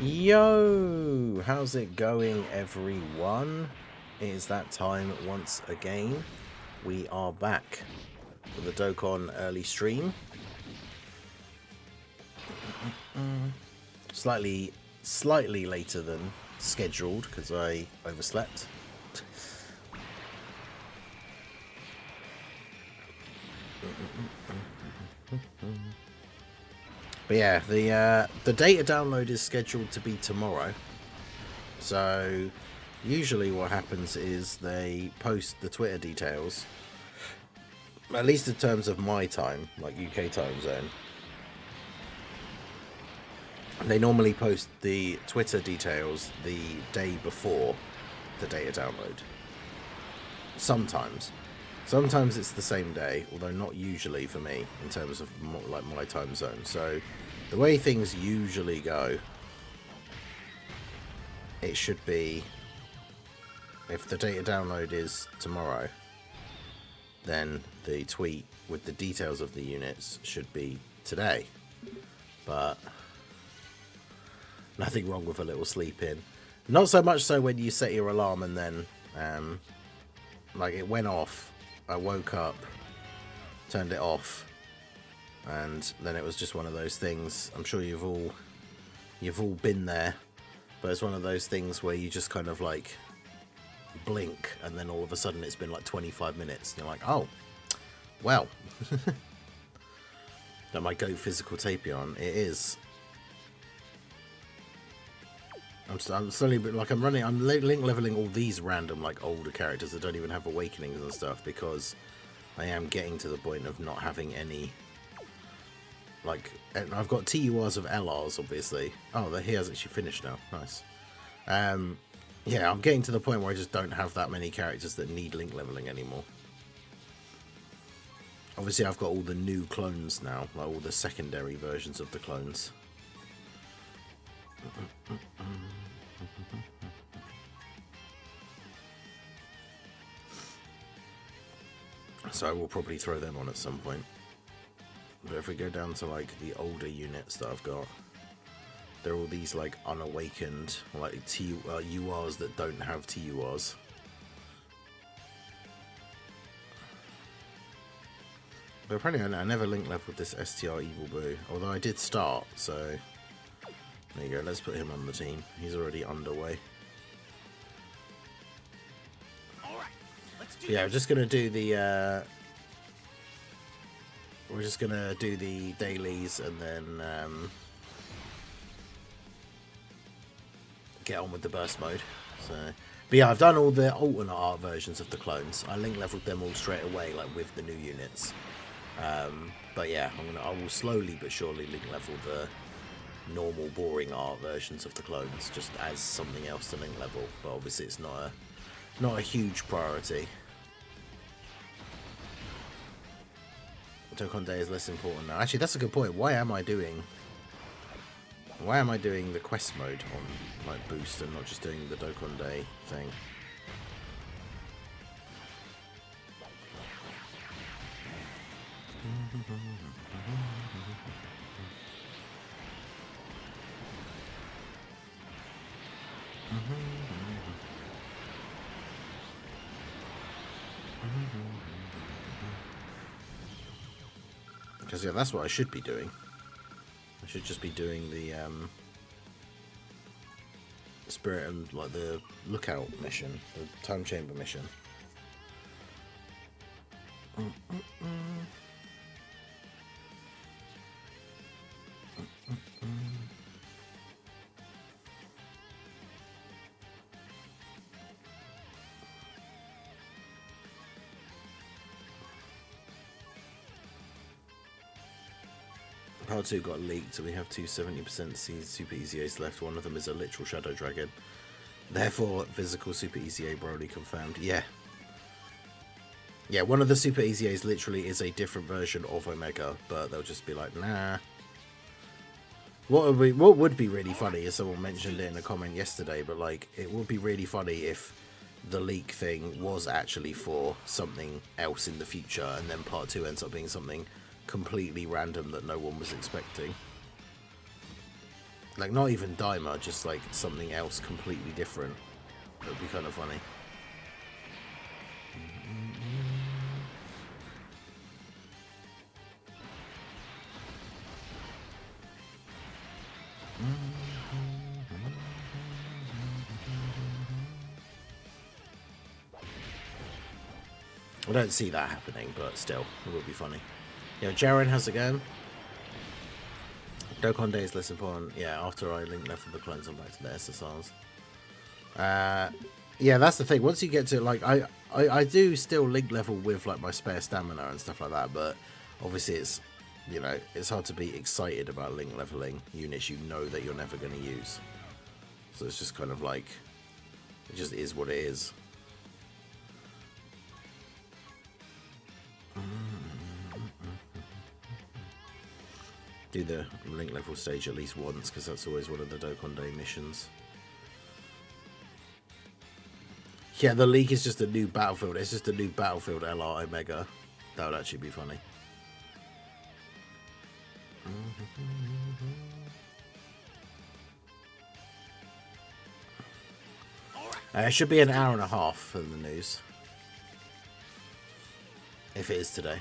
Yo, how's it going, everyone? It is that time once again. We are back for the Dokkan early stream. Slightly later than scheduled because I overslept. But yeah, the data download is scheduled to be tomorrow. So usually what happens is they post the Twitter details, at least in terms of my time, like UK time zone. They normally post the Twitter details the day before the data download. Sometimes it's the same day, although not usually for me in terms of like my time zone. So the way things usually go, it should be, if the data download is tomorrow, then the tweet with the details of the units should be today. But nothing wrong with a little sleep in. Not so much so when you set your alarm and then like it went off, I woke up, turned it off, and then it was just one of those things. I'm sure you've all been there, but it's one of those things where you just kind of like blink and then all of a sudden it's been like 25 minutes and you're like, oh well. That might go physical Tapion. It is. I'm slowly, but like I'm link leveling all these random like older characters that don't even have awakenings and stuff, because I am getting to the point of not having any. Like, I've got TURs of LRs, obviously. Oh, he has actually finished now. Nice. Yeah, I'm getting to the point where I just don't have that many characters that need link leveling anymore. Obviously, I've got all the new clones now, like all the secondary versions of the clones. So I will probably throw them on at some point. But if we go down to like the older units that I've got, they're all these like unawakened, like URs that don't have TURs. But apparently I never link leveled this STR Evil Boo, although I did start, so there you go, let's put him on the team. He's already underway. Yeah, we're just gonna do the dailies and then get on with the burst mode. So, but yeah, I've done all the alternate art versions of the clones. I link leveled them all straight away, like with the new units. But yeah, I will slowly but surely link level the normal boring art versions of the clones, just as something else to link level. But obviously, it's not a huge priority. Dokkan Day is less important now. Actually, that's a good point. Why am I doing the quest mode on like boost and not just doing the Dokkan Day thing? Because yeah, that's what I should be doing. I should just be doing the spirit and like the lookout mission, the time chamber mission. Part 2 got leaked, so we have two 70% Super EZAs left. One of them is a literal Shadow Dragon. Therefore, physical Super EZA Broly confirmed. Yeah. Yeah, one of the Super EZAs literally is a different version of Omega, but they'll just be like, nah. What would be really funny, as someone mentioned it in a comment yesterday, but like, it would be really funny if the leak thing was actually for something else in the future, and then part 2 ends up being something completely random that no one was expecting. Like, not even Daima, just like something else completely different. That would be kind of funny. I don't see that happening, but still, it would be funny. Yeah, Jaren, how's it going? Dokkan Day is less important. Yeah, after I link left with the clones, I'm back to the SSRs. Yeah, that's the thing. Once you get to, like, I do still link level with, like, my spare stamina and stuff like that, but obviously it's, you know, it's hard to be excited about link leveling units you know that you're never going to use. So it's just kind of like, it just is what it is. Do the link level stage at least once, because that's always one of the Dokkan Day missions. Yeah, the League is just a new battlefield. It's just a new battlefield LR Omega. That would actually be funny. It should be an hour and a half for the news. If it is today.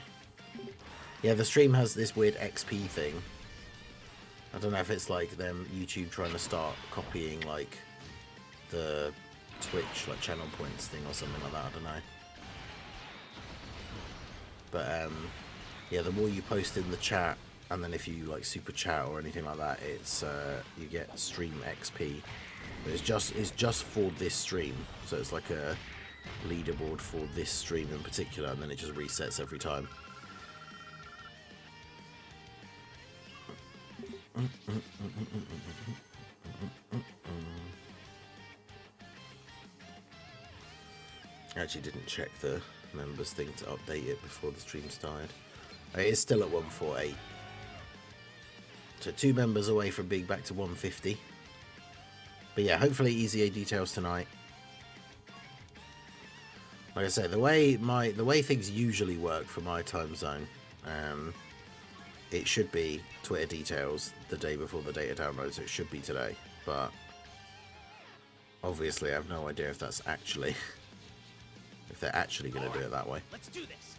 Yeah, the stream has this weird XP thing. I don't know if it's like them YouTube trying to start copying like the Twitch like channel points thing or something like that. I don't know. But yeah, the more you post in the chat, and then if you like super chat or anything like that, it's you get stream XP. But it's just for this stream, so it's like a leaderboard for this stream in particular, and then it just resets every time. I actually didn't check the members thing to update it before the stream started. It is still at 148. So 2 members away from being back to 150. But yeah, hopefully EZA details tonight. Like I say, the way things usually work for my time zone, it should be Twitter details the day before the data download, so it should be today. But obviously, I have no idea if that's actually if they're actually going to do it that way. Let's do this.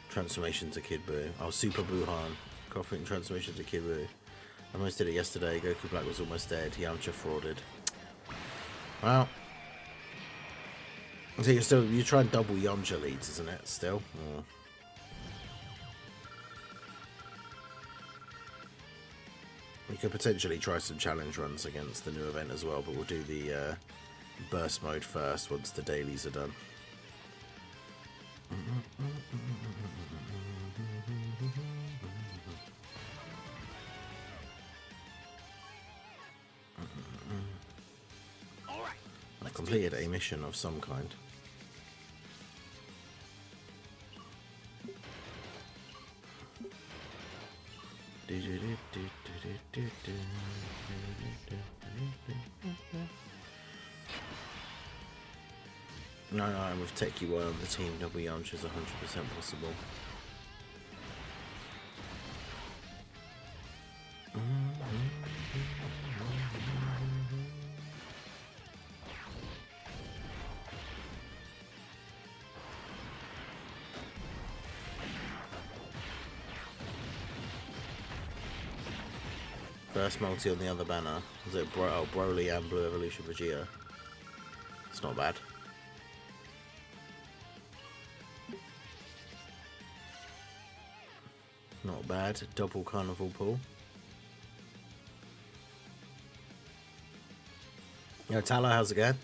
Transformation to Kid Buu. Oh, Super Buuhan. Coughing transformation to Kid Buu. I almost did it yesterday. Goku Black was almost dead. Yamcha frauded. Well, so you're trying double Yamcha leads, isn't it? Still. Or... we could potentially try some challenge runs against the new event as well, but we'll do the burst mode first once the dailies are done. I've completed a mission of some kind. No, I'm with Tech UI on the team. Double Yamcha is 100% possible. First multi on the other banner. Was it Broly and Blue Evolution Vegeta? It's not bad. Not bad. Double Carnival Pool. Yo, Talo, how's it going?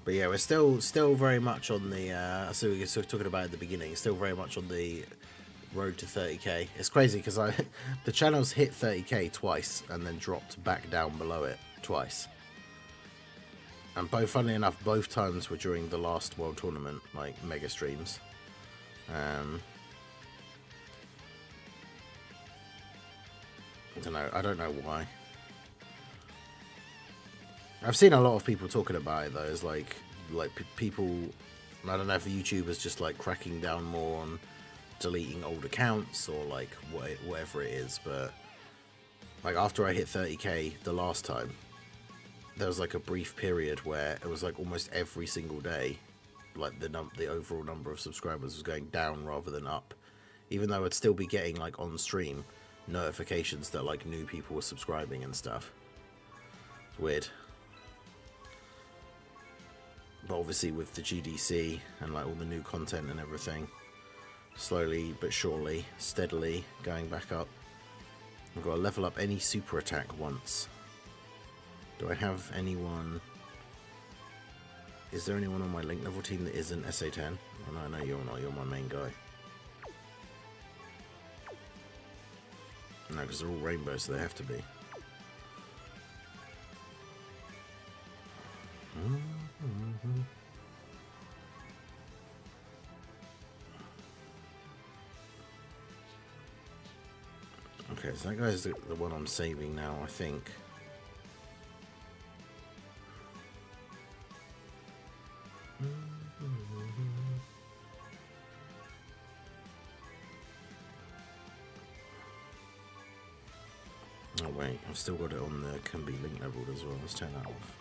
But yeah, we're still very much on the, so we were sort of talking about at the beginning, still very much on the road to 30k. It's crazy because the channel's hit 30k twice and then dropped back down below it twice. And funnily enough, both times were during the last World Tournament, like mega streams. I don't know why. I've seen a lot of people talking about it though. It's like people, I don't know if YouTubers just like cracking down more on deleting old accounts or like whatever it is. But like after I hit 30k the last time, there was like a brief period where it was like almost every single day, like the overall number of subscribers was going down rather than up, even though I'd still be getting like on stream notifications that like new people were subscribing and stuff. It's weird. But obviously with the GDC and like all the new content and everything, slowly but surely, steadily going back up. I've got to level up any super attack once. Do I have anyone? Is there anyone on my link level team that isn't SA10? Oh, no, you're not. You're my main guy. No, because they're all rainbow, so they have to be. Okay, so that guy's the one I'm saving now, I think. Oh wait, I've still got it on the can be link leveled as well. Let's turn that off.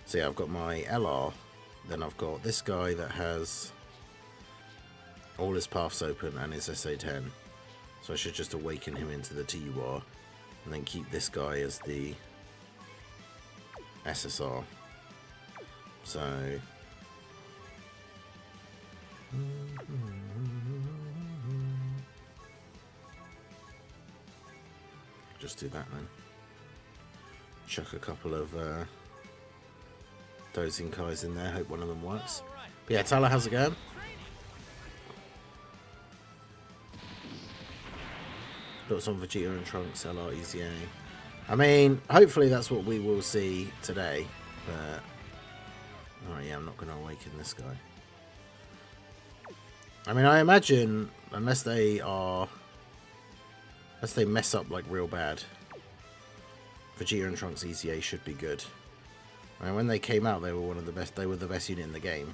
So yeah, I've got my LR, then I've got this guy that has all his paths open and his SA10. So I should just awaken him into the TUR and then keep this guy as the SSR. So just do that then. Chuck a couple of dozing guys in there, hope one of them works. But yeah, Tyler, how's it going? Thoughts on Vegeta and Trunks, LR, EZA? I mean, hopefully that's what we will see today. But alright, yeah, I'm not going to awaken this guy. I mean, I imagine unless they mess up like real bad, Vegeta and Trunks EZA should be good. I mean, when they came out, they were one of the best. They were the best unit in the game.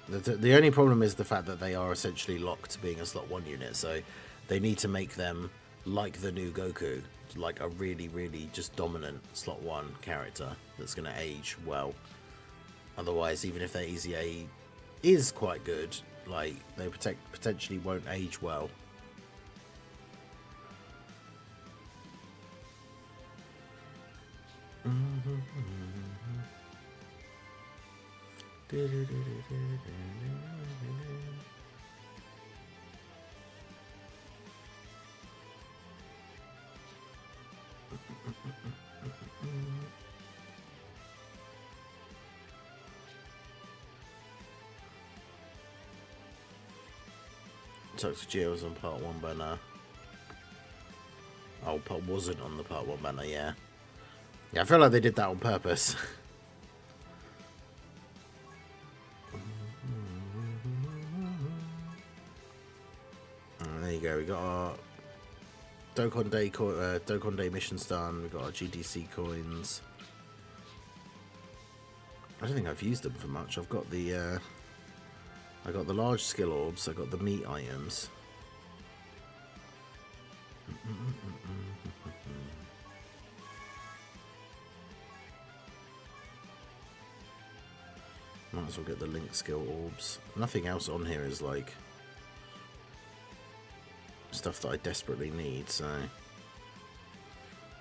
The only problem is the fact that they are essentially locked to being a slot 1 unit. So they need to make them like the new Goku, like a really, really just dominant slot 1 character that's going to age well. Otherwise, even if their EZA is quite good, like they potentially won't age well. Toxic Geo was on part 1 banner. Oh, wasn't on the part 1 banner, yeah. Yeah, I feel like they did that on purpose. There you go, we got our Dokkan Day missions done, we got our GDC coins. I don't think I've used them for much. I've got the I got the large skill orbs, I got the meat items. Might as well get the link skill orbs. Nothing else on here is like stuff that I desperately need, so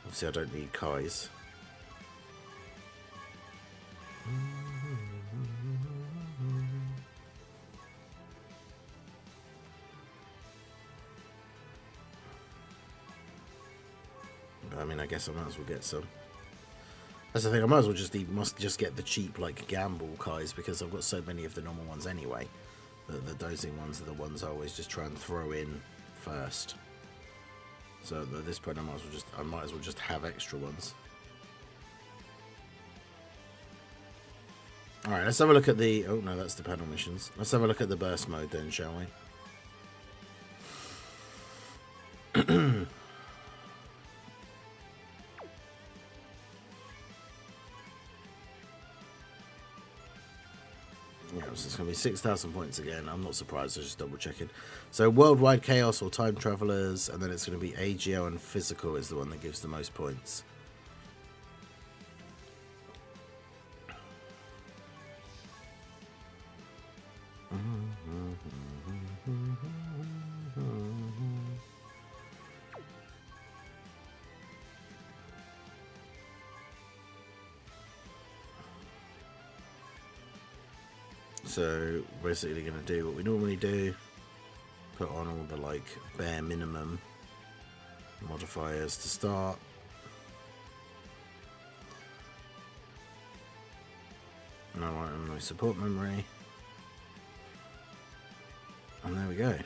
obviously I don't need Kai's. But I mean, I guess I might as well get some. That's the thing, I might as well must just get the cheap like gamble Kai's because I've got so many of the normal ones anyway. The dozing ones are the ones I always just try and throw in first. So at this point I might as well just have extra ones. Alright, let's have a look at the oh no, that's the panel missions. Let's have a look at the burst mode then, shall we? So it's going to be 6,000 points again. I'm not surprised. I was just double checking. So worldwide chaos or time travelers, and then it's going to be AGO and physical is the one that gives the most points. So basically going to do what we normally do, put on all the like bare minimum modifiers to start. No item, no support memory. And there we go.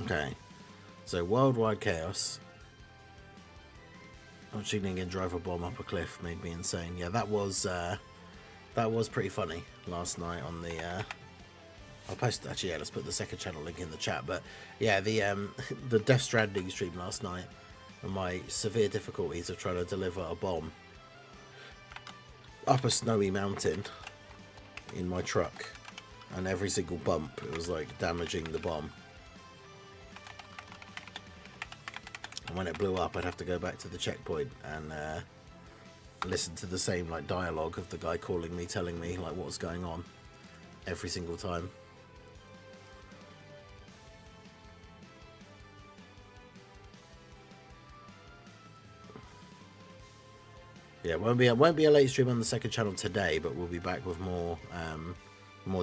Okay, so worldwide chaos. Watching Ningen drive a bomb up a cliff made me insane. Yeah, that was pretty funny last night on the. I'll post actually. Yeah, let's put the second channel link in the chat. But yeah, the the Death Stranding stream last night and my severe difficulties of trying to deliver a bomb up a snowy mountain in my truck, and every single bump it was like damaging the bomb. And when it blew up, I'd have to go back to the checkpoint and listen to the same like dialogue of the guy calling me, telling me like what was going on every single time. Yeah, won't be a late stream on the second channel today, but we'll be back with more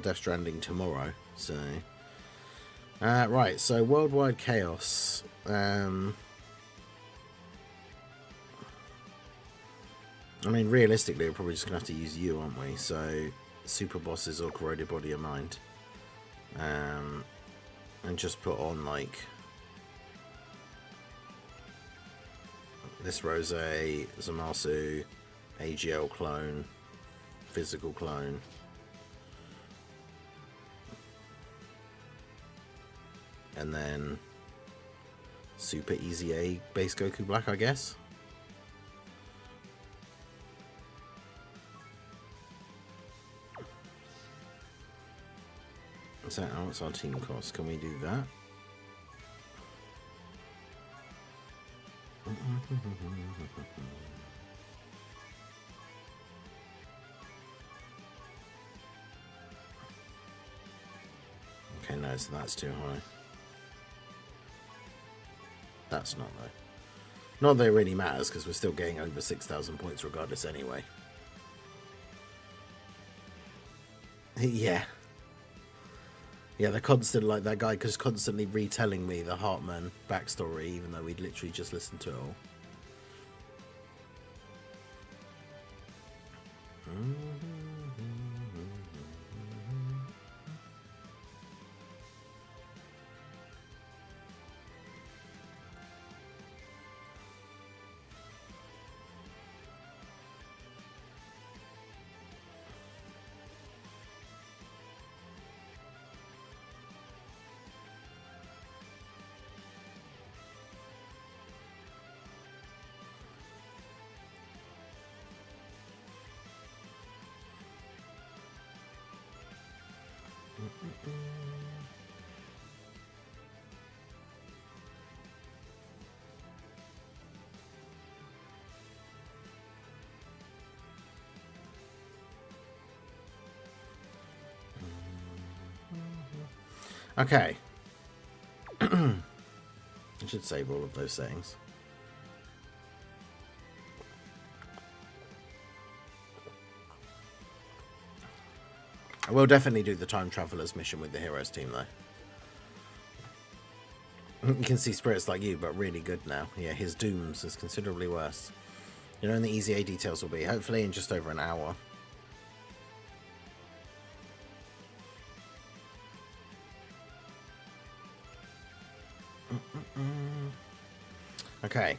Death Stranding tomorrow. So, right, so worldwide chaos. I mean, realistically, we're probably just going to have to use you, aren't we? So, super bosses or corroded body of mind. And just put on, like, this Rose, Zamasu, AGL clone, physical clone. And then super EZA base Goku Black, I guess. So what's our team cost? Can we do that? Okay, no, so that's too high. That's not though. Not that it really matters because we're still getting over 6,000 points regardless anyway. Yeah. Yeah, they're constant, like that guy just constantly retelling me the Hartman backstory, even though we'd literally just listened to it all. Okay. I should save all of those settings. I will definitely do the Time Travelers mission with the Heroes team, though. You can see spirits like you, but really good now. Yeah, his dooms is considerably worse. You know, and the EZA details will be, hopefully, in just over an hour. Okay.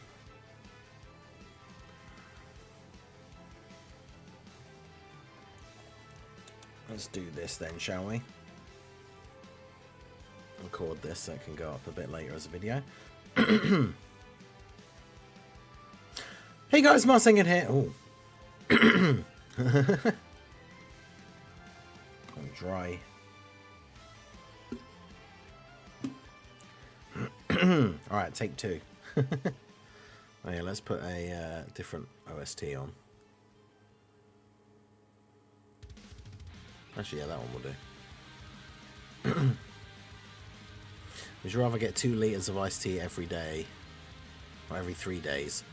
Let's do this then, shall we? Record this so it can go up a bit later as a video. Hey guys, Marsinger here. Oh. I'm dry. Alright, take 2. Oh yeah, let's put a different OST on. Actually, yeah, that one will do. Would you rather get 2 litres of iced tea every day, or every 3 days,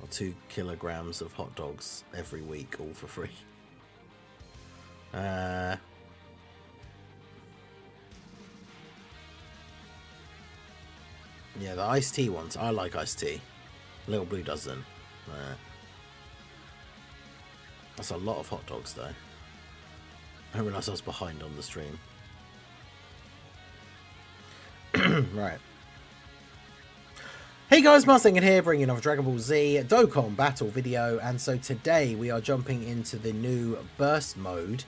or 2 kilograms of hot dogs every week, all for free? Yeah, the iced tea ones. I like iced tea. Little Blue doesn't. That's a lot of hot dogs, though. I realised I was behind on the stream. Right. Hey guys, Marsinger here, bringing another Dragon Ball Z Dokkan battle video. And so today we are jumping into the new burst mode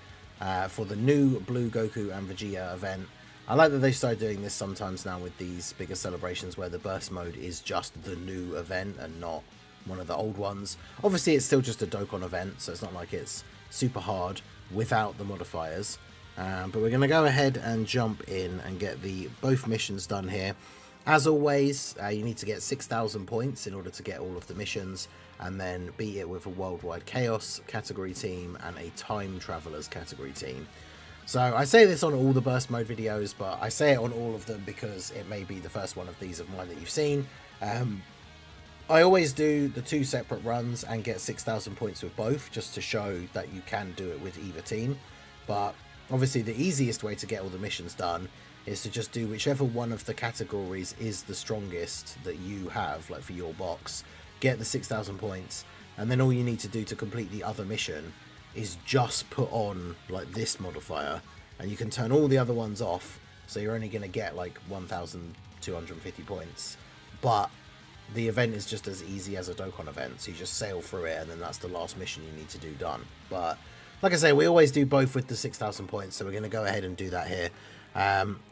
for the new Blue Goku and Vegeta event. I like that they started doing this sometimes now with these bigger celebrations where the burst mode is just the new event and not one of the old ones. Obviously it's still just a Dokkan event, so it's not like it's super hard without the modifiers. But we're going to go ahead and jump in and get both missions done here. As always, you need to get 6,000 points in order to get all of the missions, and then beat it with a Worldwide Chaos category team and a Time Travelers category team. So I say this on all the burst mode videos, but I say it on all of them because it may be the first one of these of mine that you've seen. I always do the 2 separate runs and get 6,000 points with both, just to show that you can do it with either team. But obviously the easiest way to get all the missions done is to just do whichever one of the categories is the strongest that you have, like for your box, get the 6,000 points, and then all you need to do to complete the other mission is just put on like this modifier, and you can turn all the other ones off, so you're only going to get like 1,250 points, but the event is just as easy as a Dokkan event, so you just sail through it and then that's the last mission you need to do done. But like I say, we always do both with the 6,000 points, so we're going to go ahead and do that here.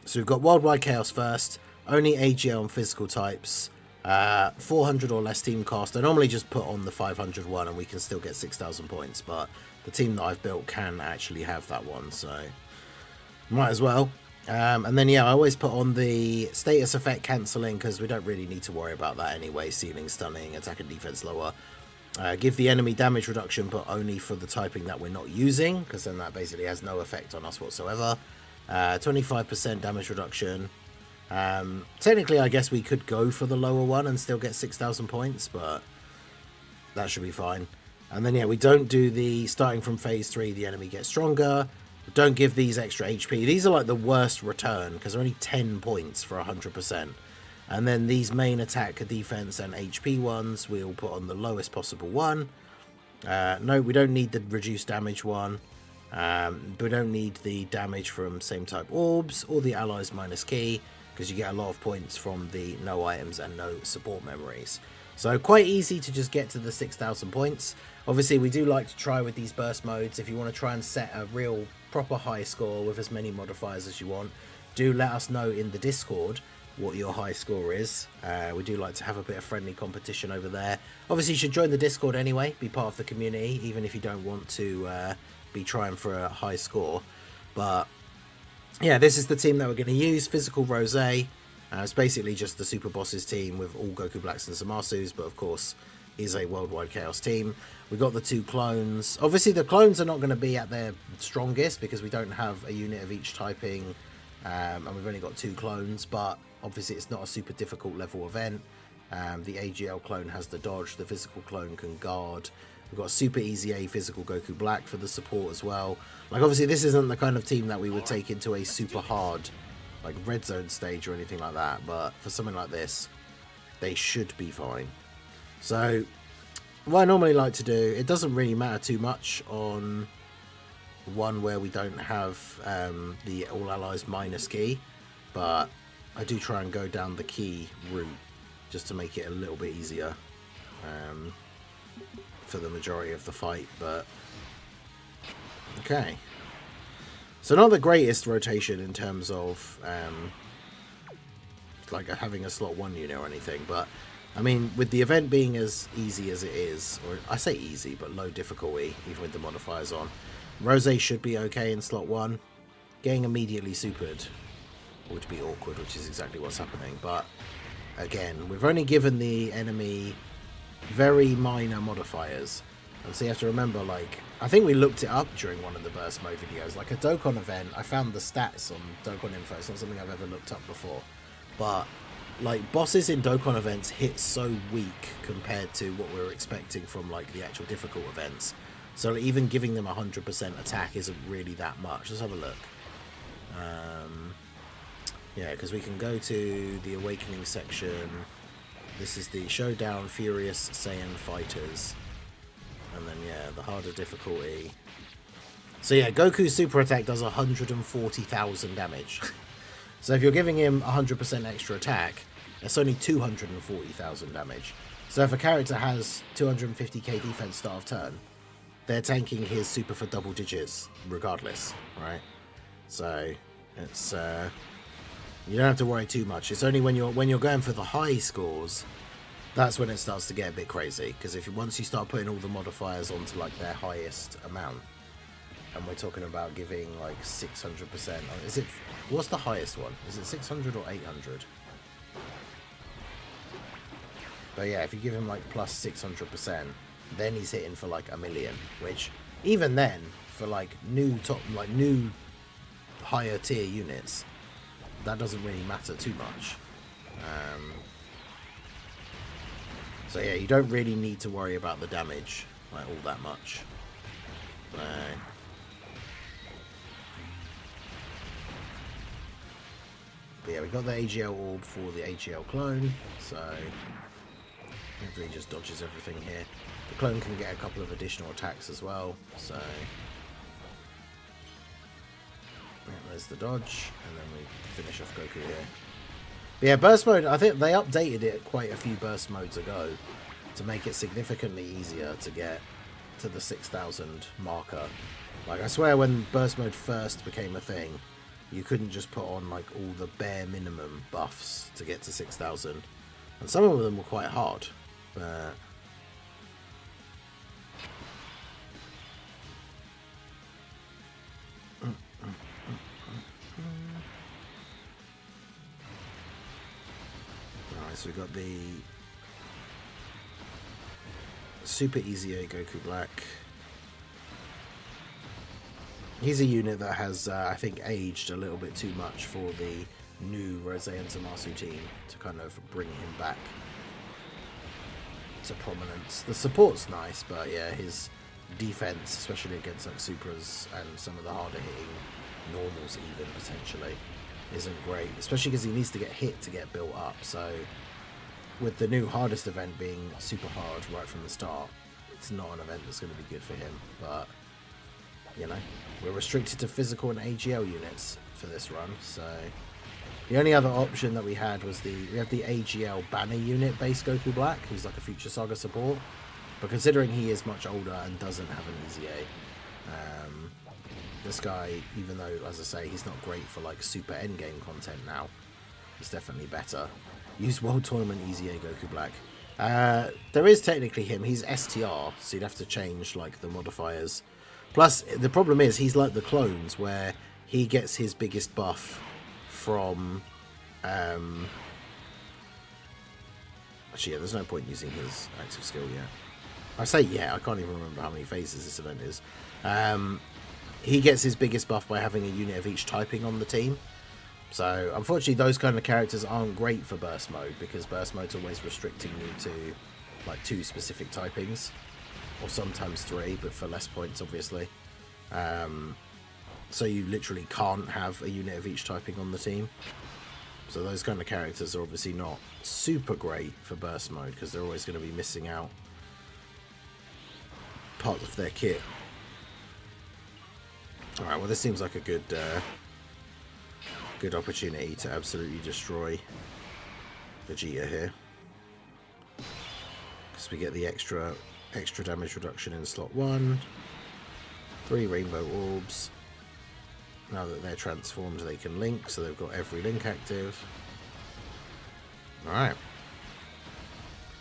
So we've got Worldwide Chaos first, only AGL and physical types, 400 or less team cost. I normally just put on the 500 one and we can still get 6,000 points, but the team that I've built can actually have that one, so might as well. And then yeah, I always put on the status effect cancelling because we don't really need to worry about that anyway. Ceiling stunning, attack and defense lower. Give the enemy damage reduction, but only for the typing that we're not using, because then that basically has no effect on us whatsoever. 25% damage reduction. Technically, I guess we could go for the lower one and still get 6,000 points, but that should be fine. And then yeah, we don't do the starting from phase 3, the enemy gets stronger. Don't give these extra HP. These are like the worst return because they're only 10 points for 100%. And then these main attack, defense, and HP ones, we'll put on the lowest possible one. No, we don't need the reduced damage one. We don't need the damage from same type orbs or the allies minus key, because you get a lot of points from the no items and no support memories. So quite easy to just get to the 6,000 points. Obviously, we do like to try with these burst modes. If you want to try and set a real proper high score with as many modifiers as you want, do let us know in the Discord what your high score is. We do like to have a bit of friendly competition over there. Obviously, you should join the Discord anyway, be part of the community, even if you don't want to be trying for a high score. But yeah, this is the team that we're going to use. Physical Rose. It's basically just the Super Bosses team with all Goku Blacks and Zamasus, but of course is a Worldwide Chaos team. We got the 2 clones. Obviously the clones are not going to be at their strongest because we don't have a unit of each typing, and we've only got 2 clones, but obviously it's not a super difficult level event. The AGL clone has the dodge, the physical clone can guard. We've got Super EZA physical Goku Black for the support as well. Like obviously this isn't the kind of team that we would take into a super hard like red zone stage or anything like that, but for something like this they should be fine. So what I normally like to do, it doesn't really matter too much on one where we don't have the all allies minus key, but I do try and go down the key route just to make it a little bit easier for the majority of the fight. But okay, So not the greatest rotation in terms of like having a slot 1 unit or anything, but I mean, with the event being as easy as it is, or I say easy, but low difficulty, even with the modifiers on, Rose should be okay in slot 1. Getting immediately supered would be awkward, which is exactly what's happening. But again, we've only given the enemy very minor modifiers. And so you have to remember, like, I think we looked it up during one of the burst mode videos. Like a Dokkan event, I found the stats on Dokkan info. It's not something I've ever looked up before. But like, bosses in Dokkan events hit so weak compared to what we were expecting from like the actual difficult events. So even giving them 100% attack isn't really that much. Let's have a look. Yeah, because we can go to the Awakening section. This is the Showdown Furious Saiyan Fighters. And then, yeah, the harder difficulty. So, yeah, Goku's super attack does 140,000 damage. So if you're giving him 100% extra attack, that's only 240,000 damage. So if a character has 250k defense start of turn, they're tanking his super for double digits regardless, right? So it's you don't have to worry too much. It's only when you're going for the high scores, that's when it starts to get a bit crazy. Because once you start putting all the modifiers onto like their highest amount, and we're talking about giving like 600%. Is it? What's the highest one? Is it 600 or 800? But yeah, if you give him like plus 600%, then he's hitting for like 1 million. Which even then, for like new higher tier units, that doesn't really matter too much. So yeah, you don't really need to worry about the damage like all that much. But yeah, we got the AGL orb for the AGL clone, so hopefully he just dodges everything here. The clone can get a couple of additional attacks as well, so yeah, there's the dodge, and then we finish off Goku here. But yeah, burst mode, I think they updated it quite a few burst modes ago to make it significantly easier to get to the 6,000 marker. Like, I swear when burst mode first became a thing, you couldn't just put on like all the bare minimum buffs to get to 6,000, and some of them were quite hard. But alright, so we got the Super EZA Goku Black. He's a unit that has, I think, aged a little bit too much for the new Rose and Zamasu team to kind of bring him back to prominence. The support's nice, but yeah, his defense, especially against like Supras and some of the harder hitting normals even potentially, isn't great, especially because he needs to get hit to get built up. So with the new hardest event being super hard right from the start, it's not an event that's going to be good for him. But you know, we're restricted to physical and AGL units for this run, so the only other option that we had was we have the AGL banner unit base Goku Black, who's like a Future Saga support, but considering he is much older and doesn't have an EZA, this guy, even though, as I say, he's not great for like super endgame content now, he's definitely better. Use World Tournament EZA Goku Black. There is technically him, he's STR, so you'd have to change like the modifiers. Plus, the problem is, he's like the clones, where he gets his biggest buff from... Actually, yeah, there's no point using his active skill yet. I say yeah, I can't even remember how many phases this event is. He gets his biggest buff by having a unit of each typing on the team. So, unfortunately, those kind of characters aren't great for burst mode, because burst mode's always restricting you to like 2 specific typings. Or sometimes 3, but for less points, obviously. So you literally can't have a unit of each typing on the team. So those kind of characters are obviously not super great for burst mode, because they're always going to be missing out part of their kit. Alright, well this seems like a good opportunity to absolutely destroy Vegeta here. Because we get the extra damage reduction in slot 1, 3 rainbow orbs, Now that they're transformed, they can link, so they've got every link active. Alright.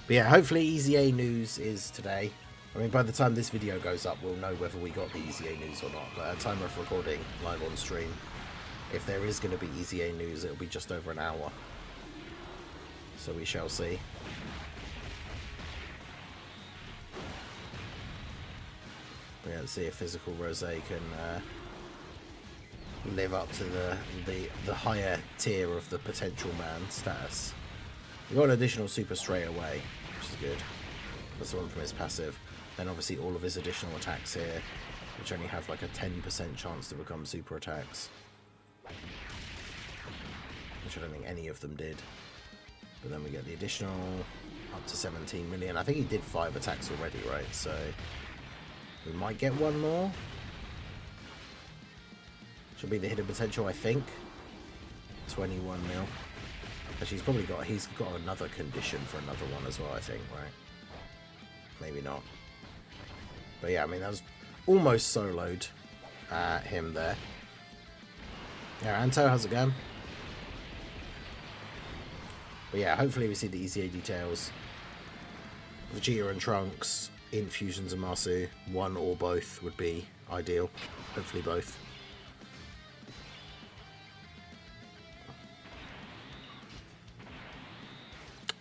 But yeah, hopefully EZA news is today. I mean, by the time this video goes up, we'll know whether we got the EZA news or not. But at time of recording, live on stream, if there is going to be EZA news, it'll be just over an hour. So we shall see. But yeah, let's see if Physical Rose can live up to the higher tier of the potential man status. We got an additional super straight away, which is good. That's the one from his passive. Then obviously all of his additional attacks here, which only have like a 10% chance to become super attacks. Which I don't think any of them did. But then we get the additional up to 17 million. I think he did 5 attacks already, right? So we might get one more. Should be the hidden potential, I think. 21 mil. Actually, he's got another condition for another one as well, I think, right? Maybe not. But yeah, I mean, that was almost soloed him there. Yeah, Anto, how's it going? But yeah, hopefully we see the EZA details. Vegeta and Trunks, Infusions and Masu. One or both would be ideal. Hopefully both.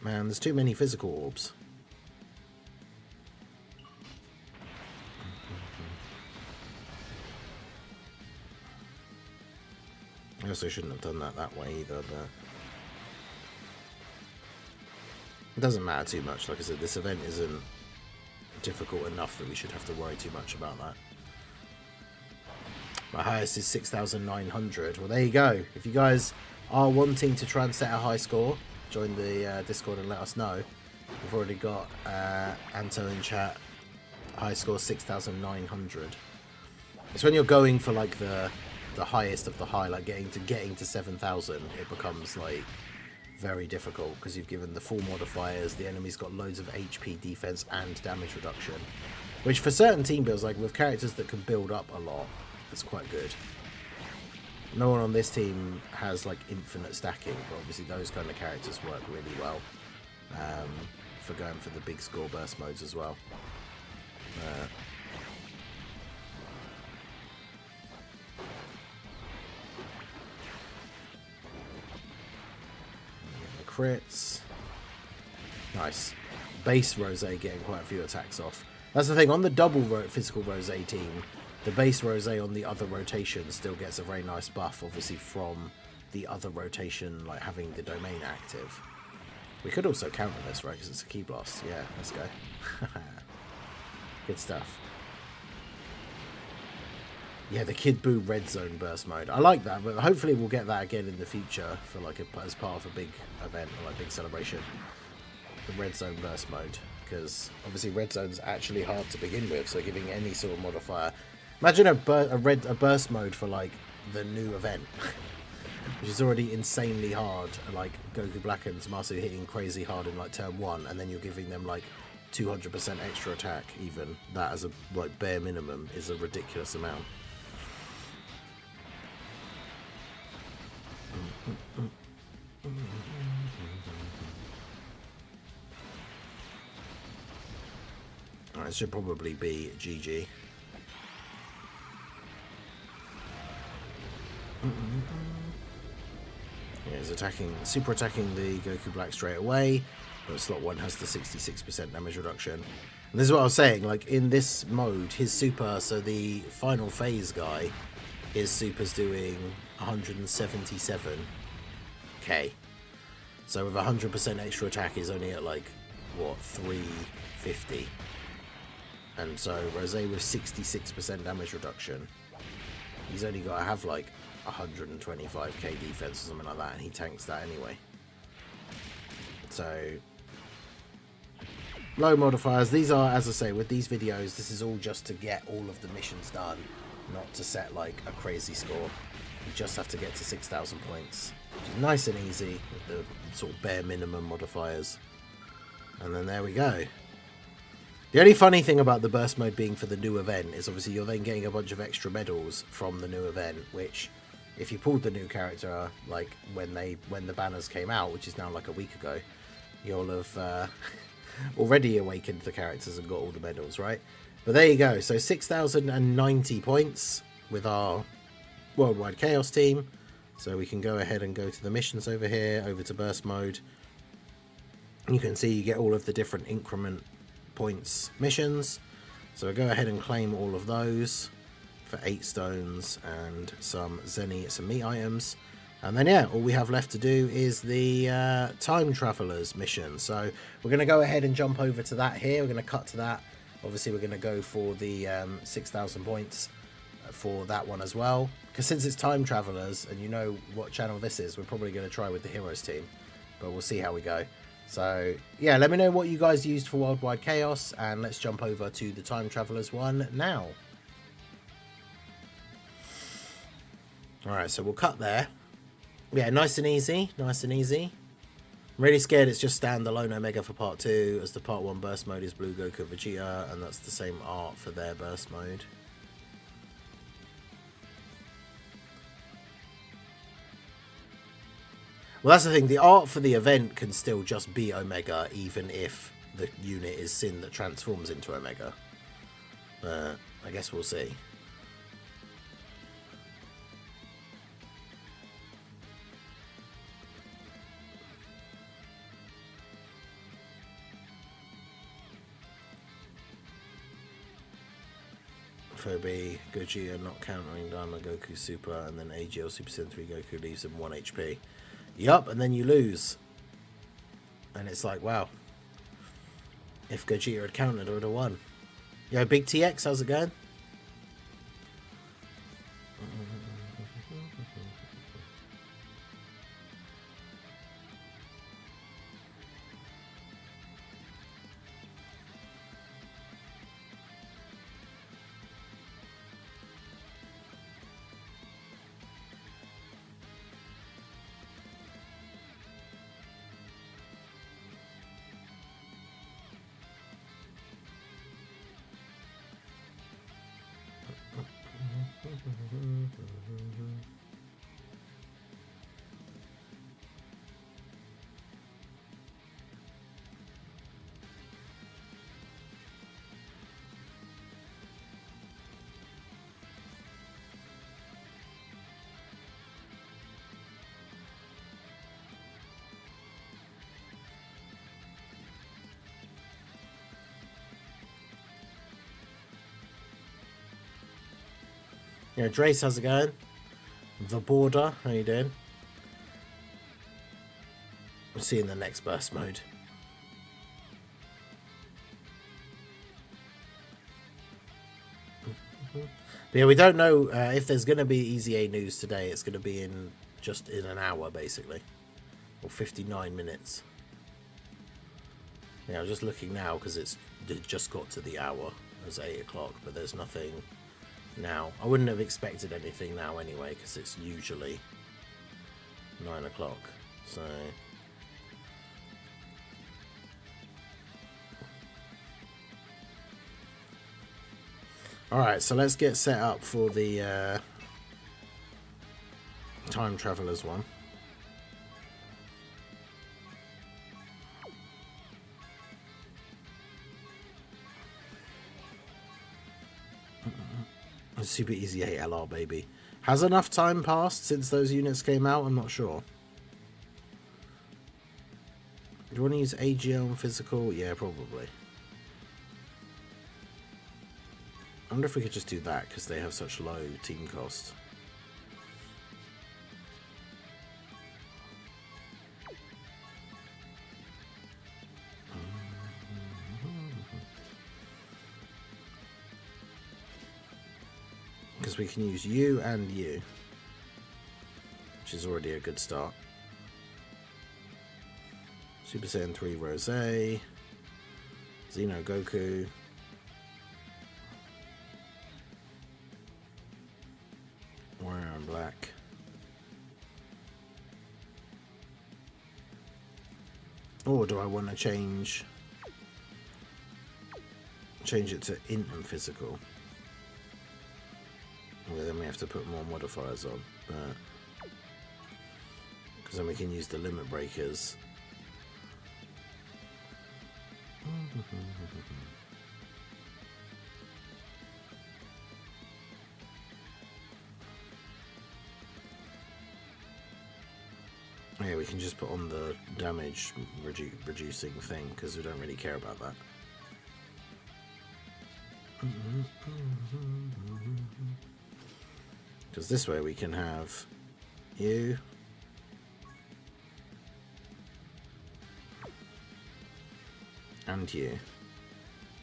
Man, there's too many physical orbs. I also shouldn't have done that way either, but it doesn't matter too much. Like I said, this event isn't difficult enough that we should have to worry too much about that. My highest is 6,900. Well, there you go. If you guys are wanting to try and set a high score, join the Discord and let us know. We've already got Anto in chat. High score 6,900. It's when you're going for like the highest of the high, like getting to 7,000, it becomes like very difficult because you've given the full modifiers. The enemy's got loads of HP, defense, and damage reduction, which for certain team builds, like with characters that can build up a lot, it's quite good. No one on this team has like infinite stacking, but obviously those kind of characters work really well for going for the big score burst modes as well. Crits. Nice. Base Rose getting quite a few attacks off. That's the thing, on the double physical Rose team, the base Rose on the other rotation still gets a very nice buff, obviously from the other rotation, like having the domain active. We could also counter this, right, because it's a key blast. Yeah, let's go. Good stuff. Yeah, the Kid Buu red zone burst mode. I like that, but hopefully we'll get that again in the future for like as part of a big event or like big celebration. The red zone burst mode, because obviously red zone's actually hard to begin with, so giving any sort of modifier. Imagine a burst mode for like the new event, which is already insanely hard. Like Goku Black and Masu hitting crazy hard in like turn 1, and then you're giving them like 200% extra attack. Even that as a like bare minimum is a ridiculous amount. It should probably be GG. Yeah, he's super attacking the Goku Black straight away, but slot 1 has the 66% damage reduction. And this is what I was saying, like in this mode, his super, so the final phase guy, his super's doing 177k. So with 100% extra attack, he's only at like, what, 350. And so Rose with 66% damage reduction, he's only got to have like 125k defense or something like that, and he tanks that anyway. So low modifiers. These are, as I say, with these videos, this is all just to get all of the missions done, not to set like a crazy score. You just have to get to 6,000 points, which is nice and easy with the sort of bare minimum modifiers. And then there we go. The only funny thing about the burst mode being for the new event is obviously you're then getting a bunch of extra medals from the new event, which if you pulled the new character like when the banners came out, which is now like a week ago, you'll have already awakened the characters and got all the medals, right? But there you go. So 6,090 points with our Worldwide Chaos team. So we can go ahead and go to the missions over here, over to burst mode. You can see you get all of the different increment points missions. So we'll go ahead and claim all of those for 8 stones and some meat items. And then yeah, all we have left to do is the time travelers mission. So we're going to go ahead and jump over to that here. We're going to cut to that. Obviously we're going to go for the 6,000 points for that one as well. Because since it's time travelers and you know what channel this is, we're probably going to try with the heroes team. But we'll see how we go. So yeah, let me know what you guys used for Worldwide Chaos, and let's jump over to the Time Travelers one now. Alright, so we'll cut there. Yeah, nice and easy, nice and easy. I'm really scared it's just standalone Omega for part 2, as the part 1 burst mode is Blue Goku Vegeta, and that's the same art for their burst mode. Well, that's the thing, the art for the event can still just be Omega, even if the unit is Sin that transforms into Omega. I guess we'll see. Phoebe, Gogeta not countering Dharma Goku Super, and then AGL Super Saiyan 3 Goku leaves him 1 HP. Yup, and then you lose. And it's like, wow. If Gogeta had countered, I would have won. Yo, Big TX, how's it going? Yeah, Drace, how's it going? The Border, how you doing? We'll see you in the next burst mode. But yeah, we don't know if there's going to be EZA news today. It's going to be in just in an hour, basically. Or 59 minutes. Yeah, I'm just looking now because it just got to the hour. It's 8 o'clock, but there's nothing now. I wouldn't have expected anything now anyway, because it's usually 9 o'clock. So alright, so let's get set up for the Time Travelers one. Super easy LR, baby. Has enough time passed since those units came out? I'm not sure. Do you want to use AGL and physical? Yeah, probably. I wonder if we could just do that because they have such low team cost. Because we can use you and you, which is already a good start. Super Saiyan 3 Rose, Xeno Goku, Warrior in Black, or do I want to change change it to int and physical. Well, then we have to put more modifiers on, but because then we can use the limit breakers. Yeah, we can just put on the damage reducing thing because we don't really care about that. Because this way we can have you and you.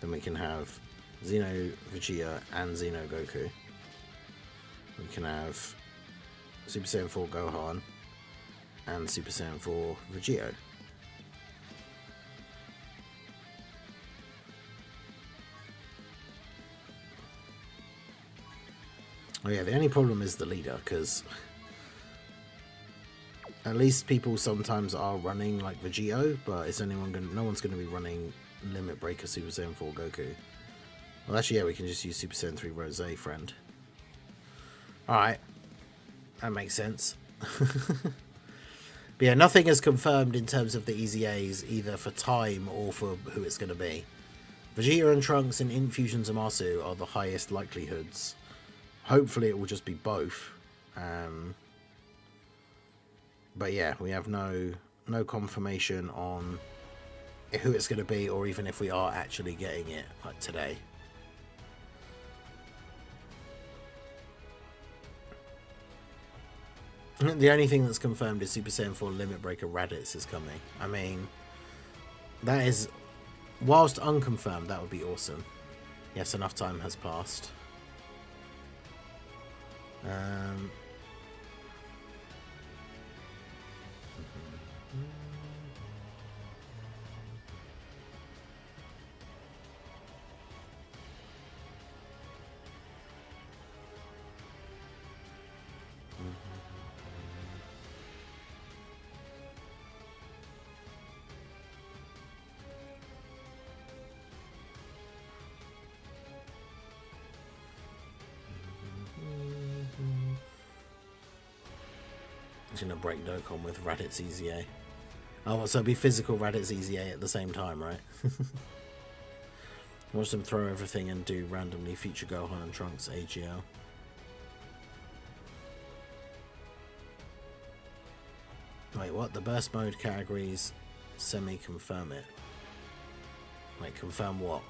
Then we can have Xeno Vegeta and Xeno Goku. We can have Super Saiyan 4 Gohan and Super Saiyan 4 Vegeta. Oh yeah, the only problem is the leader, because at least people sometimes are running like Vegeta, but is anyone gonna? No one's going to be running Limit Breaker Super Saiyan 4 Goku. Well, actually, yeah, we can just use Super Saiyan 3 Rose, friend. All right, that makes sense. But yeah, nothing is confirmed in terms of the EZAs, either for time or for who it's going to be. Vegeta and Trunks and Infusion Zamasu are the highest likelihoods. Hopefully it will just be both. But yeah, we have no confirmation on who it's going to be, or even if we are actually getting it like today. The only thing that's confirmed is Super Saiyan 4 Limit Breaker Raditz is coming. I mean, that is, whilst unconfirmed, that would be awesome. Yes, enough time has passed. I'm gonna break Dokkan with Raditz EZA. Oh, so it'll be physical Raditz EZA at the same time, right? Watch them throw everything and do randomly feature Gohan and Trunks AGL. Wait, what? The burst mode categories semi-confirm it. Wait, confirm what?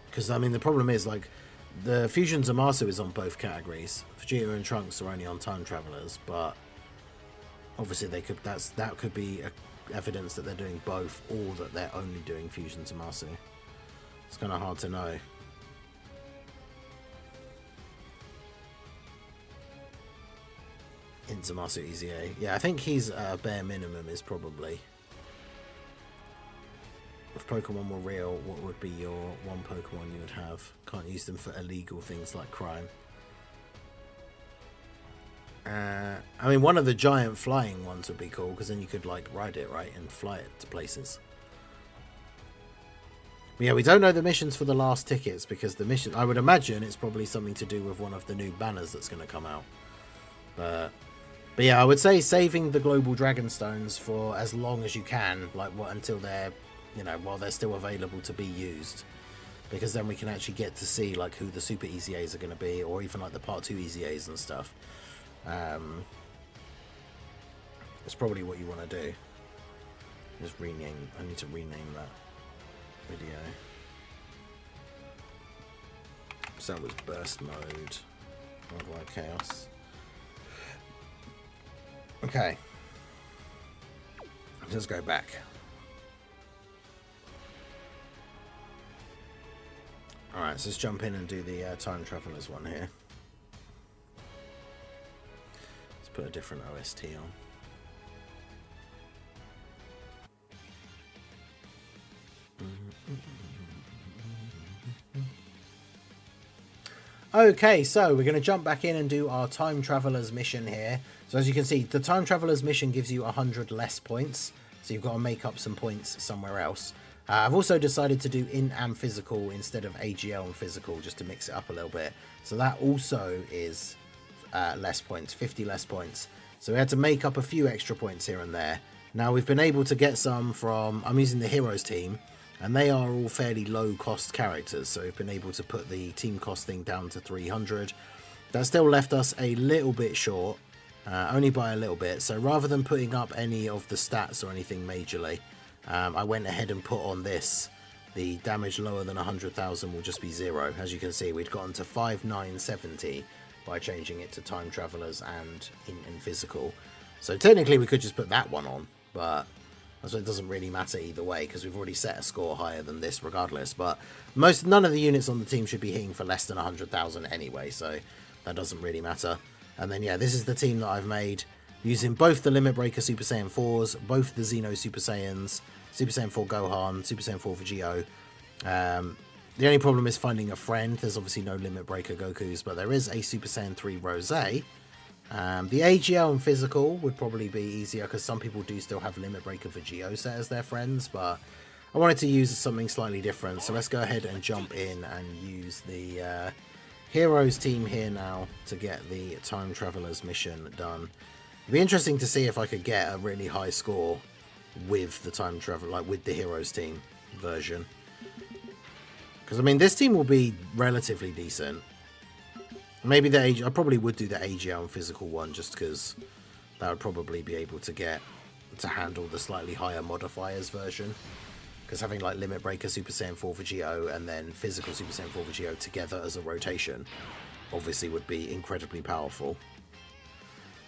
Because, I mean, the problem is, like, the Fusion Zamasu is on both categories. Vegeta and Trunks are only on Time Travelers, but obviously they could, that could be evidence that they're doing both, or that they're only doing Fusion Zamasu. It's kind of hard to know. In Zamasu EZA. Yeah, I think he's bare minimum is probably... If Pokemon were real, what would be your one Pokemon you would have? Can't use them for illegal things like crime. I mean, one of the giant flying ones would be cool, because then you could, like, ride it, right, and fly it to places. But yeah, we don't know the missions for the last tickets, because the mission, I would imagine it's probably something to do with one of the new banners that's going to come out. But yeah, I would say saving the Global Dragon Stones for as long as you can, like, what, until they're, you know, while they're still available to be used, because then we can actually get to see like who the Super EZAs are going to be, or even like the Part 2 EZAs and stuff. That's probably what you want to do. Just rename. I need to rename that video. So that was burst mode. Worldwide chaos. Okay. Let's go back. Alright, so let's jump in and do the Time Travelers one here. Let's put a different OST on. Okay, so we're going to jump back in and do our Time Travelers mission here. So as you can see, the Time Travelers mission gives you 100 less points. So you've got to make up some points somewhere else. I've also decided to do int and physical instead of AGL and physical, just to mix it up a little bit. So that also is less points, 50 less points. So we had to make up a few extra points here and there. Now we've been able to get some from, I'm using the Heroes team, and they are all fairly low cost characters. So we've been able to put the team costing down to 300. That still left us a little bit short, only by a little bit. So rather than putting up any of the stats or anything majorly, I went ahead and put on this. The damage lower than 100,000 will just be 0. As you can see, we'd gotten to 5970 by changing it to Time Travelers and in physical. So technically we could just put that one on, but so it doesn't really matter either way because we've already set a score higher than this regardless. But none of the units on the team should be hitting for less than 100,000 anyway, so that doesn't really matter. And then yeah, this is the team that I've made using both the Limit Breaker Super Saiyan 4s, both the Xeno Super Saiyans, Super Saiyan 4 Gohan, Super Saiyan 4 Vegeta. The only problem is finding a friend. There's obviously no Limit Breaker Gokus, but there is a Super Saiyan 3 Rose. The AGL and physical would probably be easier because some people do still have Limit Breaker Vegeta as their friends, but I wanted to use something slightly different. So let's go ahead and jump in and use the Heroes team here now to get the Time Travelers mission done. It'd be interesting to see if I could get a really high score with the Time Travel, like with the Heroes team version. Because I mean, this team will be relatively decent. Maybe I probably would do the AGL and physical one just because that would probably be able to get to handle the slightly higher modifiers version. Because having like Limit Breaker Super Saiyan 4 Vegeta and then physical Super Saiyan 4 Vegeta together as a rotation obviously would be incredibly powerful.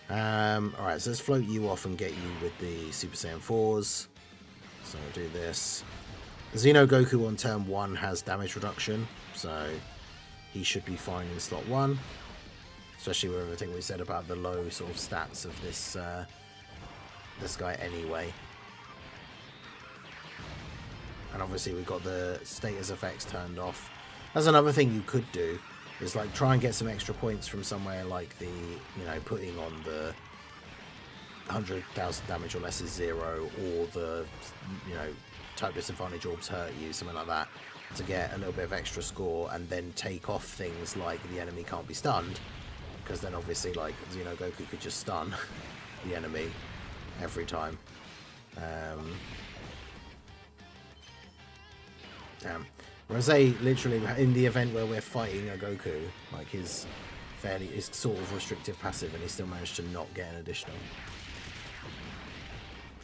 Alright, so let's float you off and get you with the Super Saiyan 4s. So I'll do this. Xeno Goku on turn 1 has damage reduction, so he should be fine in slot 1. Especially with everything we said about the low sort of stats of this guy anyway. And obviously we've got the status effects turned off. That's another thing you could do, is like try and get some extra points from somewhere like the, you know, putting on the 100,000 damage or less is 0, or the, you know, type disadvantage orbs hurt you, something like that, to get a little bit of extra score, and then take off things like the enemy can't be stunned, because then obviously like Xeno Goku could just stun the enemy every time. Damn. Rose literally in the event where we're fighting a Goku, like his sort of restrictive passive, and he still managed to not get an additional.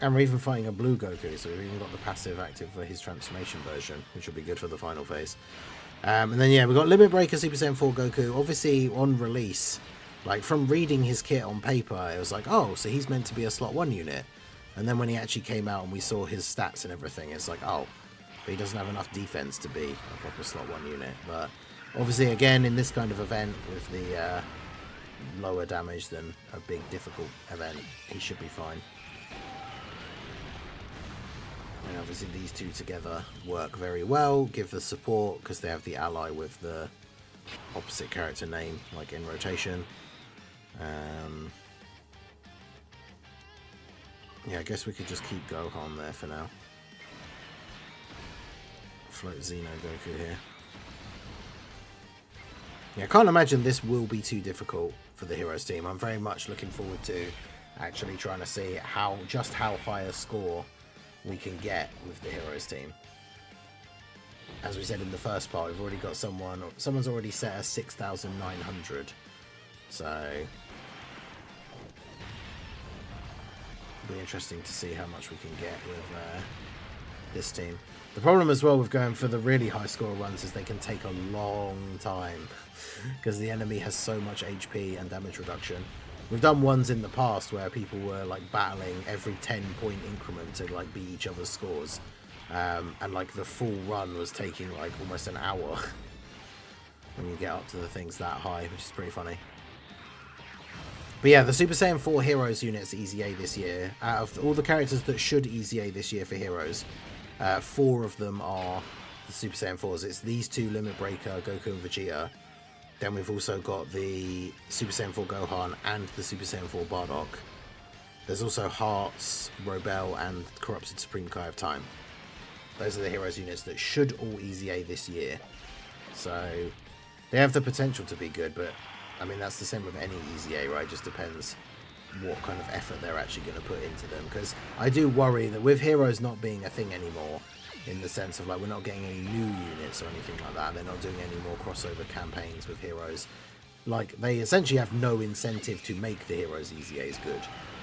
And we're even fighting a blue Goku, so we've even got the passive active for his transformation version, which will be good for the final phase. And then yeah, we've got Limit Breaker Super Saiyan 4 Goku. Obviously on release, like from reading his kit on paper, it was like, oh, so he's meant to be a slot 1 unit. And then when he actually came out and we saw his stats and everything, it's like, oh, but he doesn't have enough defense to be a proper slot 1 unit. But obviously again, in this kind of event with the lower damage than a big difficult event, he should be fine. And obviously these two together work very well, give the support because they have the ally with the opposite character name, like in rotation. Yeah, I guess we could just keep Gohan there for now. Float Xeno Goku here. Yeah, I can't imagine this will be too difficult for the Heroes team. I'm very much looking forward to actually trying to see just how high a score we can get with the Heroes team. As we said in the first part, we've already got someone's already set us 6,900. So it'll be interesting to see how much we can get with this team. The problem as well with going for the really high score runs is they can take a long time because the enemy has so much HP and damage reduction. We've done ones in the past where people were like battling every 10-point increment to like beat each other's scores, and like the full run was taking like almost an hour when you get up to the things that high, which is pretty funny. But yeah, the Super Saiyan 4 Heroes units EZA this year, out of all the characters that should EZA this year for Heroes, 4 of them are the Super Saiyan 4s. It's these two Limit Breaker, Goku and Vegeta. Then we've also got the Super Saiyan 4 Gohan and the Super Saiyan 4 Bardock. There's also Hearts, Robel, and Corrupted Supreme Kai of Time. Those are the Heroes units that should all EZA this year. So they have the potential to be good, but I mean, that's the same with any EZA, right? It just depends what kind of effort they're actually going to put into them. Because I do worry that with Heroes not being a thing anymore, in the sense of like we're not getting any new units or anything like that, they're not doing any more crossover campaigns with Heroes. Like, they essentially have no incentive to make the Heroes EZAs good,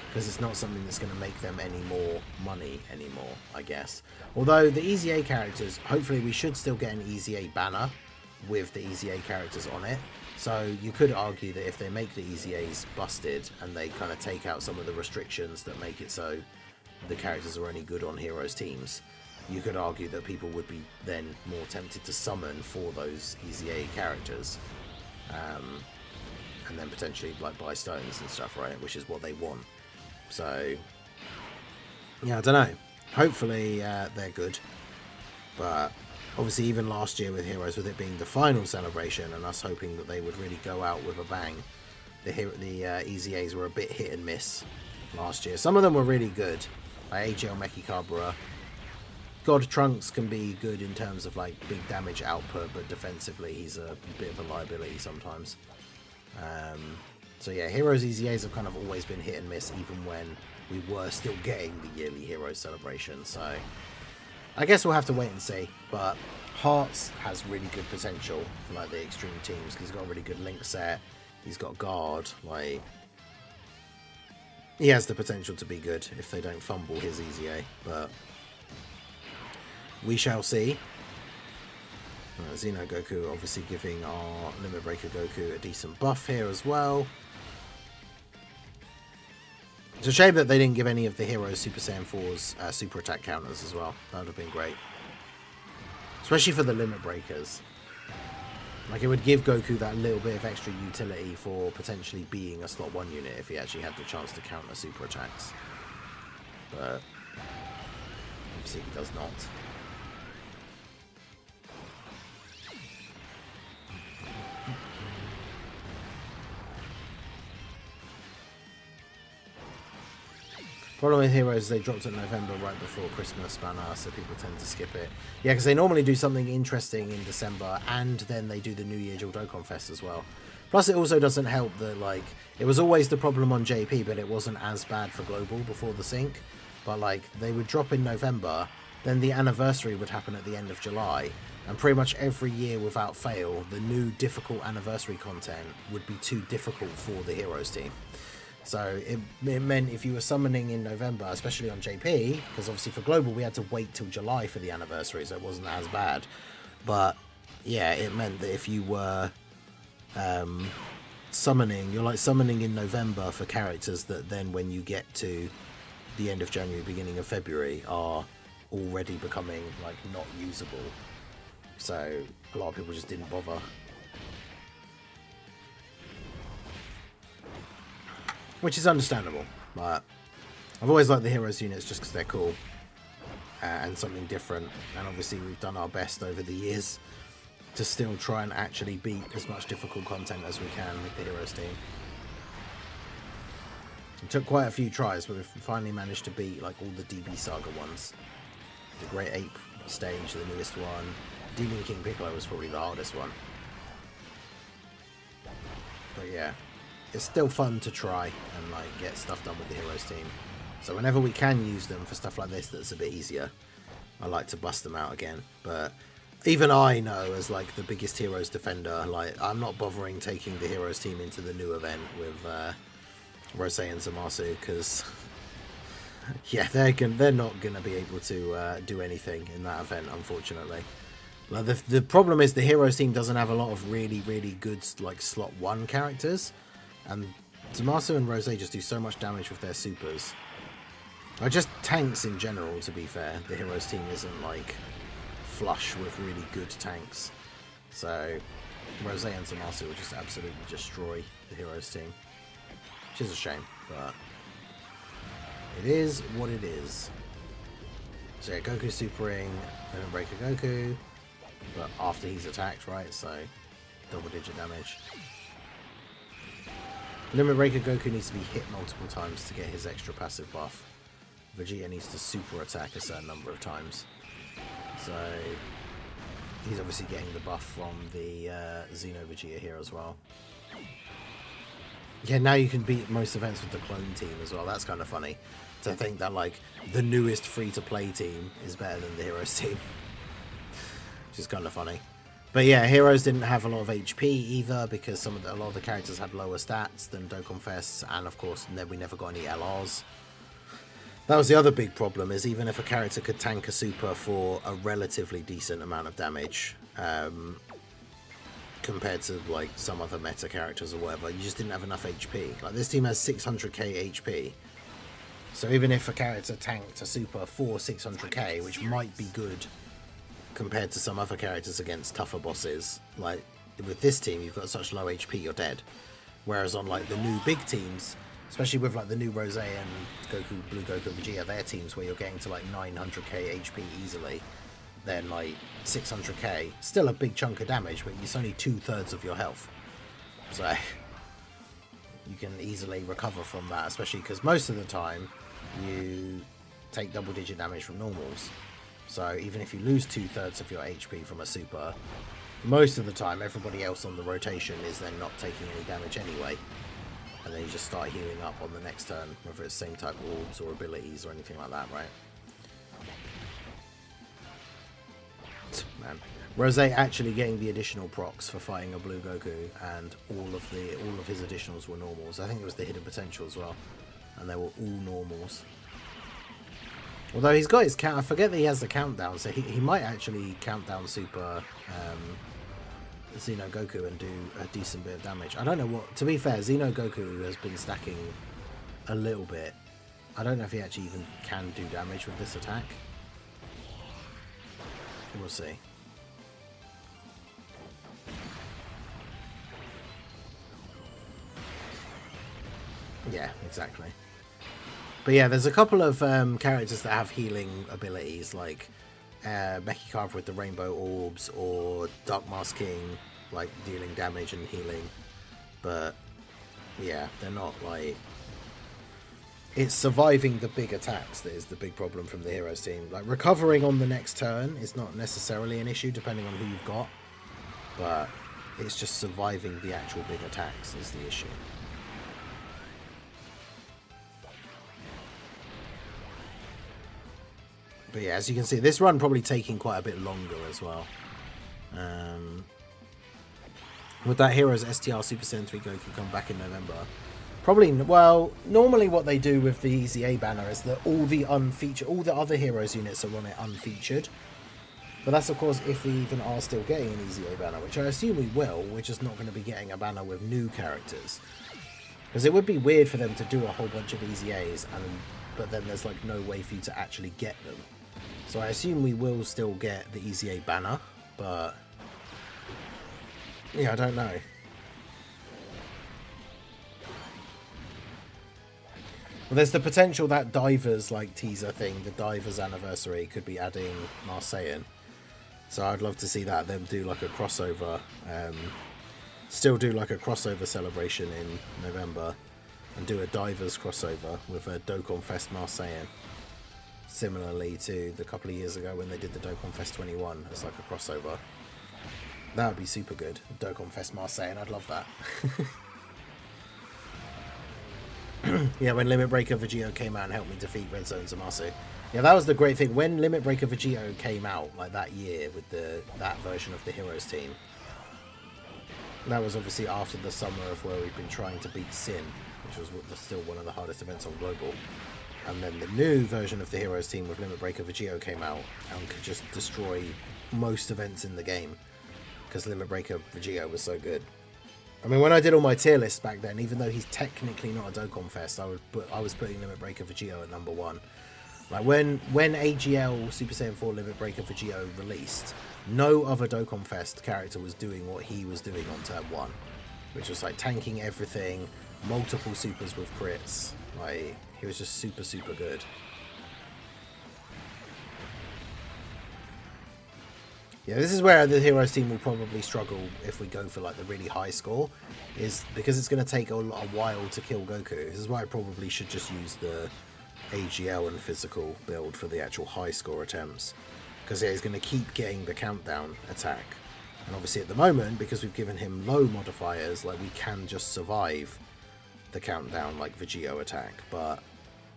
because it's not something that's going to make them any more money anymore, I guess. Although the EZA characters, hopefully we should still get an EZA banner with the EZA characters on it. So you could argue that if they make the EZAs busted and they kind of take out some of the restrictions that make it so the characters are only good on Heroes teams, you could argue that people would be then more tempted to summon for those EZA characters. And then potentially like buy stones and stuff, right? Which is what they want. So, yeah, I don't know. Hopefully they're good. But obviously even last year with Heroes, with it being the final celebration and us hoping that they would really go out with a bang, the EZAs were a bit hit and miss last year. Some of them were really good, like AGL Mechikabura. God Trunks can be good in terms of like big damage output, but defensively he's a bit of a liability sometimes. So yeah, Heroes EZAs have kind of always been hit and miss, even when we were still getting the yearly Heroes celebration. So I guess we'll have to wait and see. But Hearts has really good potential for like the extreme teams, because he's got a really good link set. He's got guard. Like, he has the potential to be good if they don't fumble his EZA. But we shall see. Xeno Goku obviously giving our Limit Breaker Goku a decent buff here as well. It's a shame that they didn't give any of the Heroes Super Saiyan 4's super attack counters as well. That would have been great. Especially for the Limit Breakers. Like, it would give Goku that little bit of extra utility for potentially being a slot 1 unit if he actually had the chance to counter super attacks. But obviously he does not. Problem with Heroes, they dropped it in November right before Christmas banner, so people tend to skip it. Yeah, because they normally do something interesting in December, and then they do the New Year Dokkan Fest as well. Plus, it also doesn't help that, like, it was always the problem on JP, but it wasn't as bad for Global before the sync. But, like, they would drop in November, then the anniversary would happen at the end of July, and pretty much every year without fail, the new difficult anniversary content would be too difficult for the Heroes team. So it meant if you were summoning in November, especially on JP, because obviously for Global we had to wait till July for the anniversary, so it wasn't as bad. But yeah, it meant that if you were summoning, you're like summoning in November for characters that then when you get to the end of January, beginning of February, are already becoming like not usable. So a lot of people just didn't bother. Which is understandable, but I've always liked the Heroes units just because they're cool and something different. And obviously we've done our best over the years to still try and actually beat as much difficult content as we can with the Heroes team. It took quite a few tries, but we've finally managed to beat like all the DB Saga ones. The Great Ape stage, the newest one. Demon King Piccolo was probably the hardest one. But yeah. It's still fun to try and like get stuff done with the Heroes team. So whenever we can use them for stuff like this that's a bit easier, I like to bust them out again. But even I know, as like the biggest Heroes defender, like I'm not bothering taking the Heroes team into the new event with Rose and Zamasu, because yeah, they're not gonna be able to do anything in that event, unfortunately. Like the problem is the Heroes team doesn't have a lot of really good like slot 1 characters. And Zamasu and Rose just do so much damage with their supers. Like, just tanks in general, to be fair. The Heroes team isn't, like, flush with really good tanks. So, Rose and Zamasu will just absolutely destroy the Heroes team. Which is a shame, but it is what it is. So, yeah, Goku supering, Limit Breaker Goku. But after he's attacked, right? So, double-digit damage. Limit Breaker Goku needs to be hit multiple times to get his extra passive buff. Vegeta needs to super attack a certain number of times. So he's obviously getting the buff from the Xeno Vegeta here as well. Yeah, now you can beat most events with the clone team as well. That's kind of funny to think that like the newest free-to-play team is better than the Heroes team. Which is kind of funny. But yeah, Heroes didn't have a lot of HP either because a lot of the characters had lower stats than Dokkan Fest, and of course we never got any LRs. That was the other big problem, is even if a character could tank a super for a relatively decent amount of damage, compared to like some other meta characters or whatever, you just didn't have enough HP. Like this team has 600k HP. So even if a character tanked a super for 600k, which might be good compared to some other characters against tougher bosses, like with this team you've got such low HP you're dead. Whereas on like the new big teams, especially with like the new Rose and Goku, Blue Goku, Vegeta, their teams where you're getting to like 900k HP easily, then like 600k, still a big chunk of damage, but it's only 2/3 of your health. So you can easily recover from that, especially because most of the time you take double-digit damage from normals. So even if you lose 2/3 of your HP from a super, most of the time everybody else on the rotation is then not taking any damage anyway. And then you just start healing up on the next turn, whether it's same type of orbs or abilities or anything like that, right? Man, Rose actually getting the additional procs for fighting a Blue Goku, and all of his additionals were normals. I think it was the hidden potential as well, and they were all normals. Although he's got his count, I forget that he has the countdown, so he might actually count down super Xeno Goku and do a decent bit of damage. I don't know what. To be fair, Xeno Goku has been stacking a little bit. I don't know if he actually even can do damage with this attack. We'll see. Yeah, exactly. But yeah, there's a couple of characters that have healing abilities, like Becky Carver with the Rainbow Orbs, or Dark Mask King, like dealing damage and healing. But yeah, they're not like... It's surviving the big attacks that is the big problem from the Heroes team. Like, recovering on the next turn is not necessarily an issue, depending on who you've got. But it's just surviving the actual big attacks is the issue. But yeah, as you can see, this run probably taking quite a bit longer as well. With that Heroes STR Super Saiyan 3 Goku come back in November. Probably, well, normally what they do with the EZA banner is that all the other Heroes units are on it unfeatured. But that's, of course, if we even are still getting an EZA banner, which I assume we will. We're just not going to be getting a banner with new characters. Because it would be weird for them to do a whole bunch of EZAs, but then there's like no way for you to actually get them. So I assume we will still get the EZA banner, but yeah, I don't know. Well, there's the potential that Divers like teaser thing, the Divers anniversary, could be adding Marseillan. So I'd love to see that, them do like a crossover, still do like a crossover celebration in November, and do a Divers crossover with a Dokkan Fest Marseillan. Similarly to the couple of years ago when they did the Dokkan Fest 21 as like a crossover. That would be super good. Dokkan Fest Marseillan, I'd love that. Yeah, when Limit Breaker Vegeta came out and helped me defeat Red Zone Zamasu. Yeah, that was the great thing. When Limit Breaker Vegeta came out, like that year, with that version of the Heroes team, that was obviously after the summer of where we've been trying to beat Sin, which was still one of the hardest events on Global. And then the new version of the Heroes team with Limit Breaker Vegeta came out and could just destroy most events in the game because Limit Breaker Vegeta was so good. I mean, when I did all my tier lists back then, even though he's technically not a Dokkan Fest, I was putting Limit Breaker Vegeta at number 1. Like when AGL Super Saiyan 4 Limit Breaker Vegeta released, no other Dokkan Fest character was doing what he was doing on turn 1, which was like tanking everything, multiple supers with crits. Like, he was just super, super good. Yeah, this is where the Heroes team will probably struggle if we go for like the really high score, is because it's going to take a while to kill Goku. This is why I probably should just use the AGL and physical build for the actual high score attempts, because yeah, he's going to keep getting the countdown attack, and obviously at the moment, because we've given him low modifiers, like we can just survive the countdown like Vegeta attack, but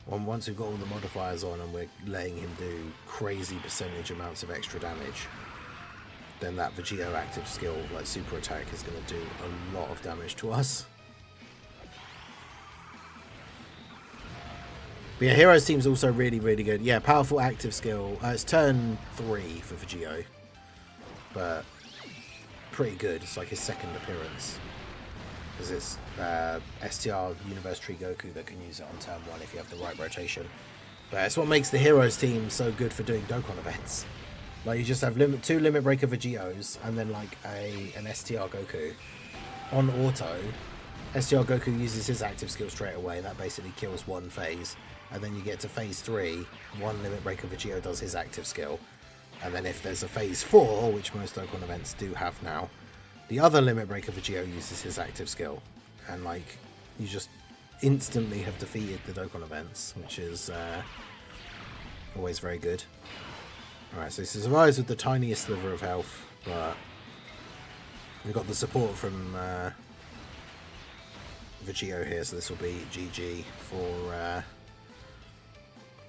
once we've got all the modifiers on and we're letting him do crazy percentage amounts of extra damage, then that Vegeta active skill, like super attack, is going to do a lot of damage to us. But yeah, Heroes team's also really, really good. Yeah, powerful active skill. It's turn 3 for Vegeta, but pretty good. It's like his second appearance, because it's STR Universe Tree Goku that can use it on turn 1 if you have the right rotation. But it's what makes the Heroes team so good for doing Dokkan events. Like, you just have two Limit Breaker Vegetos and then like an STR Goku on auto. STR Goku uses his active skill straight away. That basically kills one phase, and then you get to phase 3, one Limit Breaker Vegeto does his active skill, and then if there's a phase 4, which most Dokkan events do have now, the other Limit Breaker Vegeta uses his active skill, and like you just instantly have defeated the Dokkan events, which is always very good. Alright, so he survives with the tiniest sliver of health, but we've got the support from Vegeta here, so this will be GG for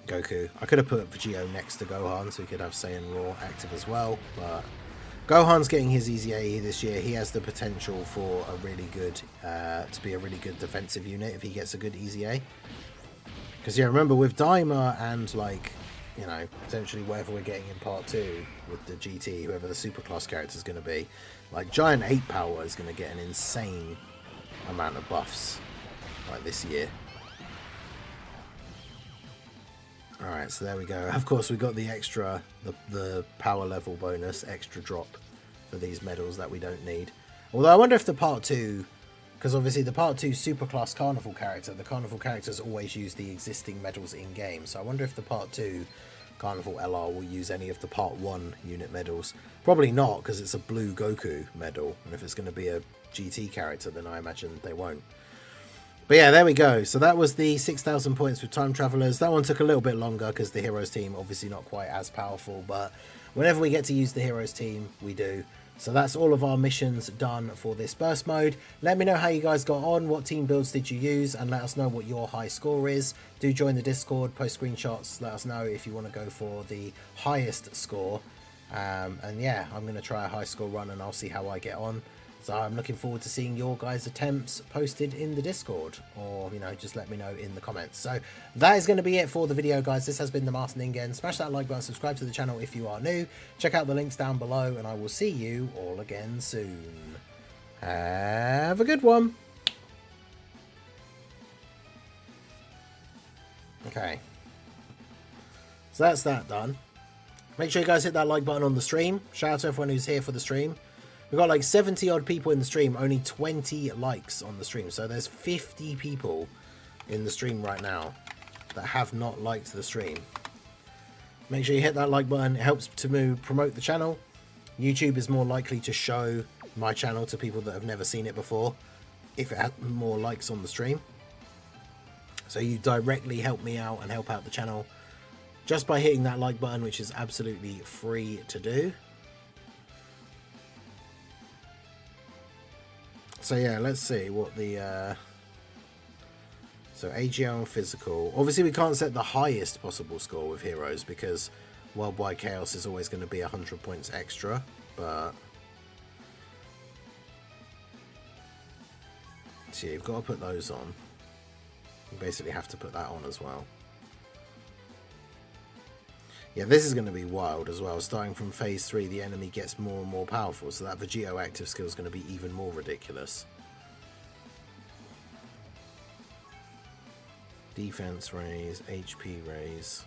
Goku. I could have put Vegeta next to Gohan so he could have Saiyan Raw active as well, but Gohan's getting his EZA this year. He has the potential for a really good, to be a really good defensive unit if he gets a good EZA. Because yeah, remember with Daima and like, you know, potentially whatever we're getting in part 2 with the GT, whoever the superclass character is going to be, like Giant 8 Power is going to get an insane amount of buffs like this year. Alright, so there we go. Of course, we got the extra, the power level bonus, extra drop for these medals that we don't need. Although I wonder if the part 2, because obviously the part 2 superclass carnival character, the carnival characters always use the existing medals in game. So I wonder if the part 2 carnival LR will use any of the part 1 unit medals. Probably not, because it's a blue Goku medal, and if it's going to be a GT character, then I imagine they won't. But yeah, there we go. So that was the 6,000 points with Time Travelers. That one took a little bit longer because the Heroes team obviously not quite as powerful, but whenever we get to use the Heroes team, we do. So that's all of our missions done for this burst mode. Let me know how you guys got on, what team builds did you use, and let us know what your high score is. Do join the Discord, post screenshots, let us know if you want to go for the highest score. And yeah, I'm going to try a high score run and I'll see how I get on. So I'm looking forward to seeing your guys' attempts posted in the Discord, or, you know, just let me know in the comments. So that is going to be it for the video, guys. This has been the Master Ningen. Smash that like button, subscribe to the channel if you are new. Check out the links down below, and I will see you all again soon. Have a good one. Okay. So that's that done. Make sure you guys hit that like button on the stream. Shout out to everyone who's here for the stream. We've got like 70 odd people in the stream, only 20 likes on the stream. So there's 50 people in the stream right now that have not liked the stream. Make sure you hit that like button. It helps to promote the channel. YouTube is more likely to show my channel to people that have never seen it before if it had more likes on the stream. So you directly help me out and help out the channel just by hitting that like button, which is absolutely free to do. So yeah, let's see what the so AGL and physical. Obviously we can't set the highest possible score with heroes because worldwide chaos is always going to be 100 points extra, but so yeah, you've got to put those on. You basically have to put that on as well. Yeah, this is going to be wild as well. Starting from phase 3, the enemy gets more and more powerful, so that Vegeta active skill is going to be even more ridiculous. Defense raise, HP raise.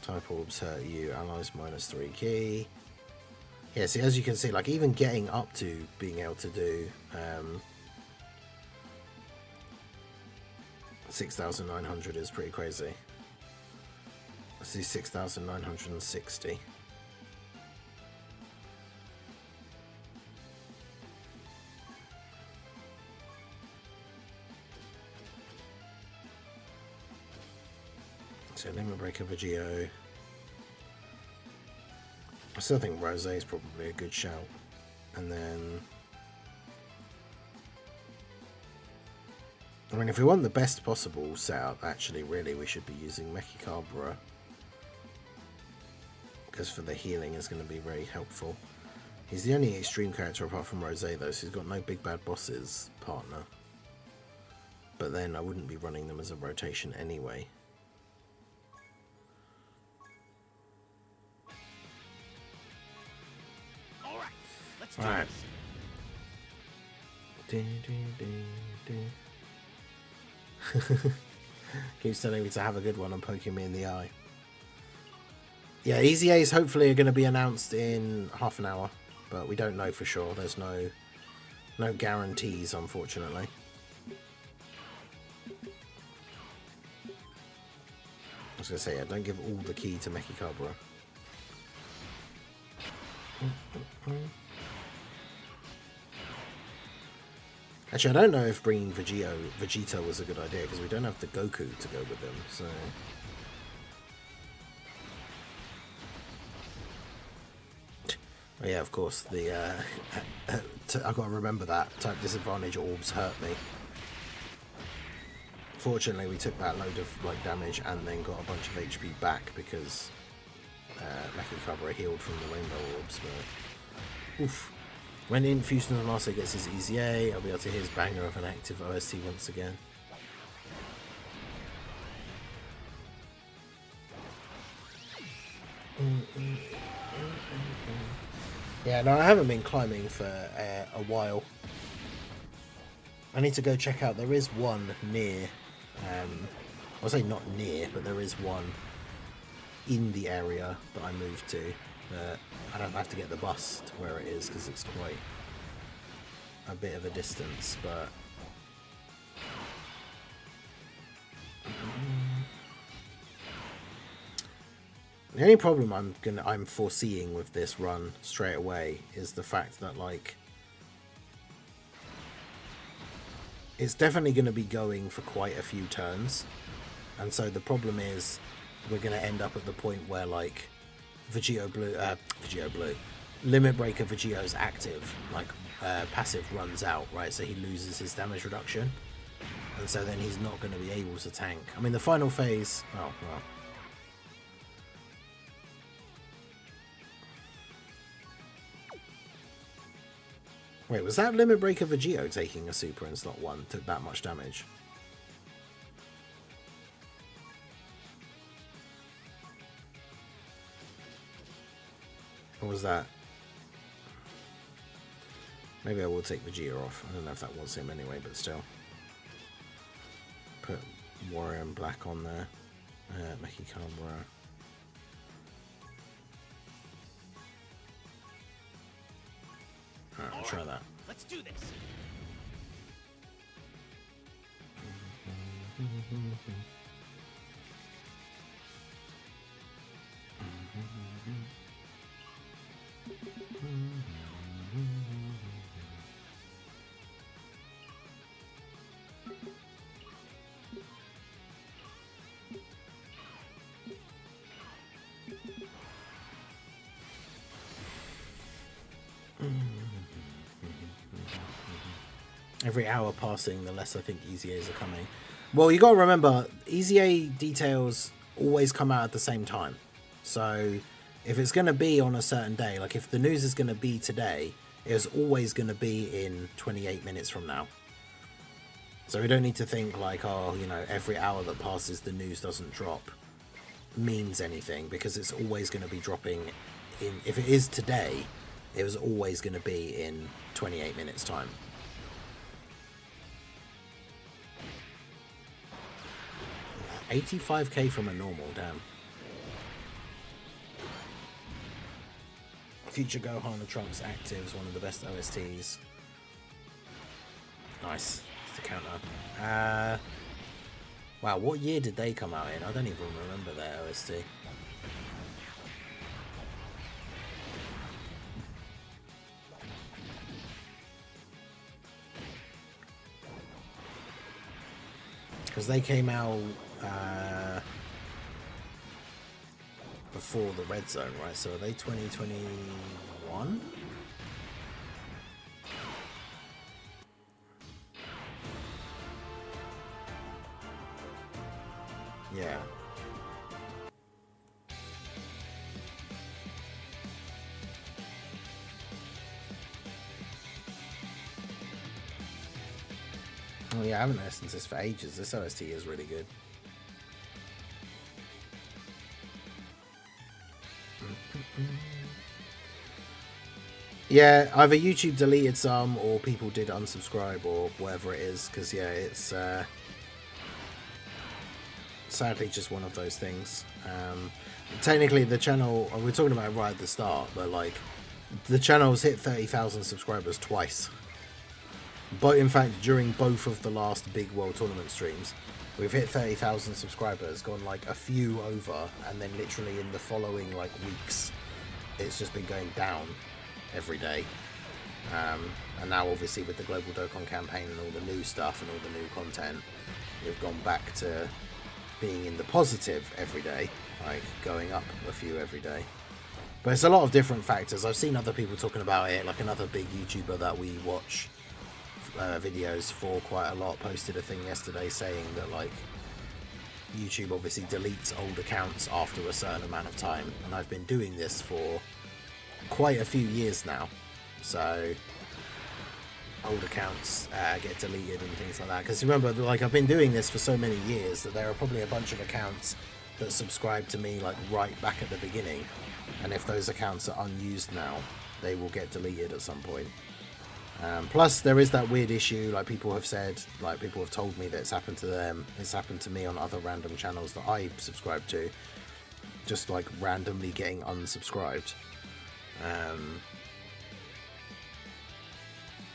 Type orbs hurt you, allies -3 key. Yeah, see, as you can see, like even getting up to being able to do 6,900 is pretty crazy. Let's do 6,960. So Limit Breaker Vegeta. I still think Rose is probably a good shout. And then... I mean, if we want the best possible setup, actually, really, we should be using Mechikabra. Because for the healing is going to be very helpful. He's the only extreme character apart from Rose, though, so he's got no big bad bosses partner. But then I wouldn't be running them as a rotation anyway. Alright. Keeps telling me to have a good one and poking me in the eye. Yeah, EZAs hopefully are going to be announced in half an hour, but we don't know for sure. There's no guarantees, unfortunately. I was going to say, yeah, don't give all the key to Mechikabra. Actually, I don't know if bringing Vegeta was a good idea, because we don't have the Goku to go with him, so... Oh yeah, of course, the I've got to remember that. Type disadvantage orbs hurt me. Fortunately, we took that load of damage and then got a bunch of HP back because Mechikabra healed from the rainbow orbs, but... Oof. When Infusion of Master gets his EZA, I'll be able to hear his banger of an active OST once again. Yeah, no, I haven't been climbing for a while. I need to go check out. There is one near. I'll say not near, but there is one in the area that I moved to. I don't have to get the bus to where it is because it's quite a bit of a distance, but the only problem I'm foreseeing with this run straight away is the fact that it's definitely going to be going for quite a few turns, and so the problem is we're going to end up at the point where Vegeta Blue, Limit Breaker Vegeta's active, passive runs out, right? So he loses his damage reduction, and so then he's not going to be able to tank. I mean, the final phase. Oh well. Wait, was that Limit Breaker Vegeta taking a super in slot 1 took that much damage? Or was that... Maybe I will take Vegeta off. I don't know if that was him anyway, but still. Put Warrior and Black on there. Mechikabra. Alright, I'll try that. Let's do this. Every hour passing, the less I think EZAs are coming. Well, you got to remember, EZA details always come out at the same time. So if it's going to be on a certain day, if the news is going to be today, it's always going to be in 28 minutes from now. So we don't need to think every hour that passes the news doesn't drop means anything, because it's always going to be dropping in. If it is today, it was always going to be in 28 minutes time. 85k from a normal, damn. Future Gohan and Trunks active is one of the best OSTs. Nice. It's the counter. Wow, what year did they come out in? I don't even remember their OST. Because they came out... before the red zone, right? So are they 2021? Yeah. Oh yeah, I haven't listened to this for ages. This OST is really good. Yeah, either YouTube deleted some or people did unsubscribe or whatever it is, because yeah, it's sadly just one of those things. Technically the channel, we're talking about it right at the start, but like the channel's hit 30,000 subscribers twice. But in fact, during both of the last big World Tournament streams, we've hit 30,000 subscribers, gone like a few over, and then literally in the following like weeks, it's just been going down every day. And now obviously with the Global Dokkan campaign and all the new stuff and all the new content, we've gone back to being in the positive every day, like going up a few every day. But it's a lot of different factors. I've seen other people talking about it, like another big YouTuber that we watch videos for quite a lot posted a thing yesterday saying that like YouTube obviously deletes old accounts after a certain amount of time, and I've been doing this for quite a few years now, so old accounts get deleted and things like that. Because remember, like, I've been doing this for so many years that there are probably a bunch of accounts that subscribe to me like right back at the beginning, and if those accounts are unused now, they will get deleted at some point. Plus there is that weird issue, like people have said, like people have told me that it's happened to them, it's happened to me on other random channels that I subscribe to, just like randomly getting unsubscribed.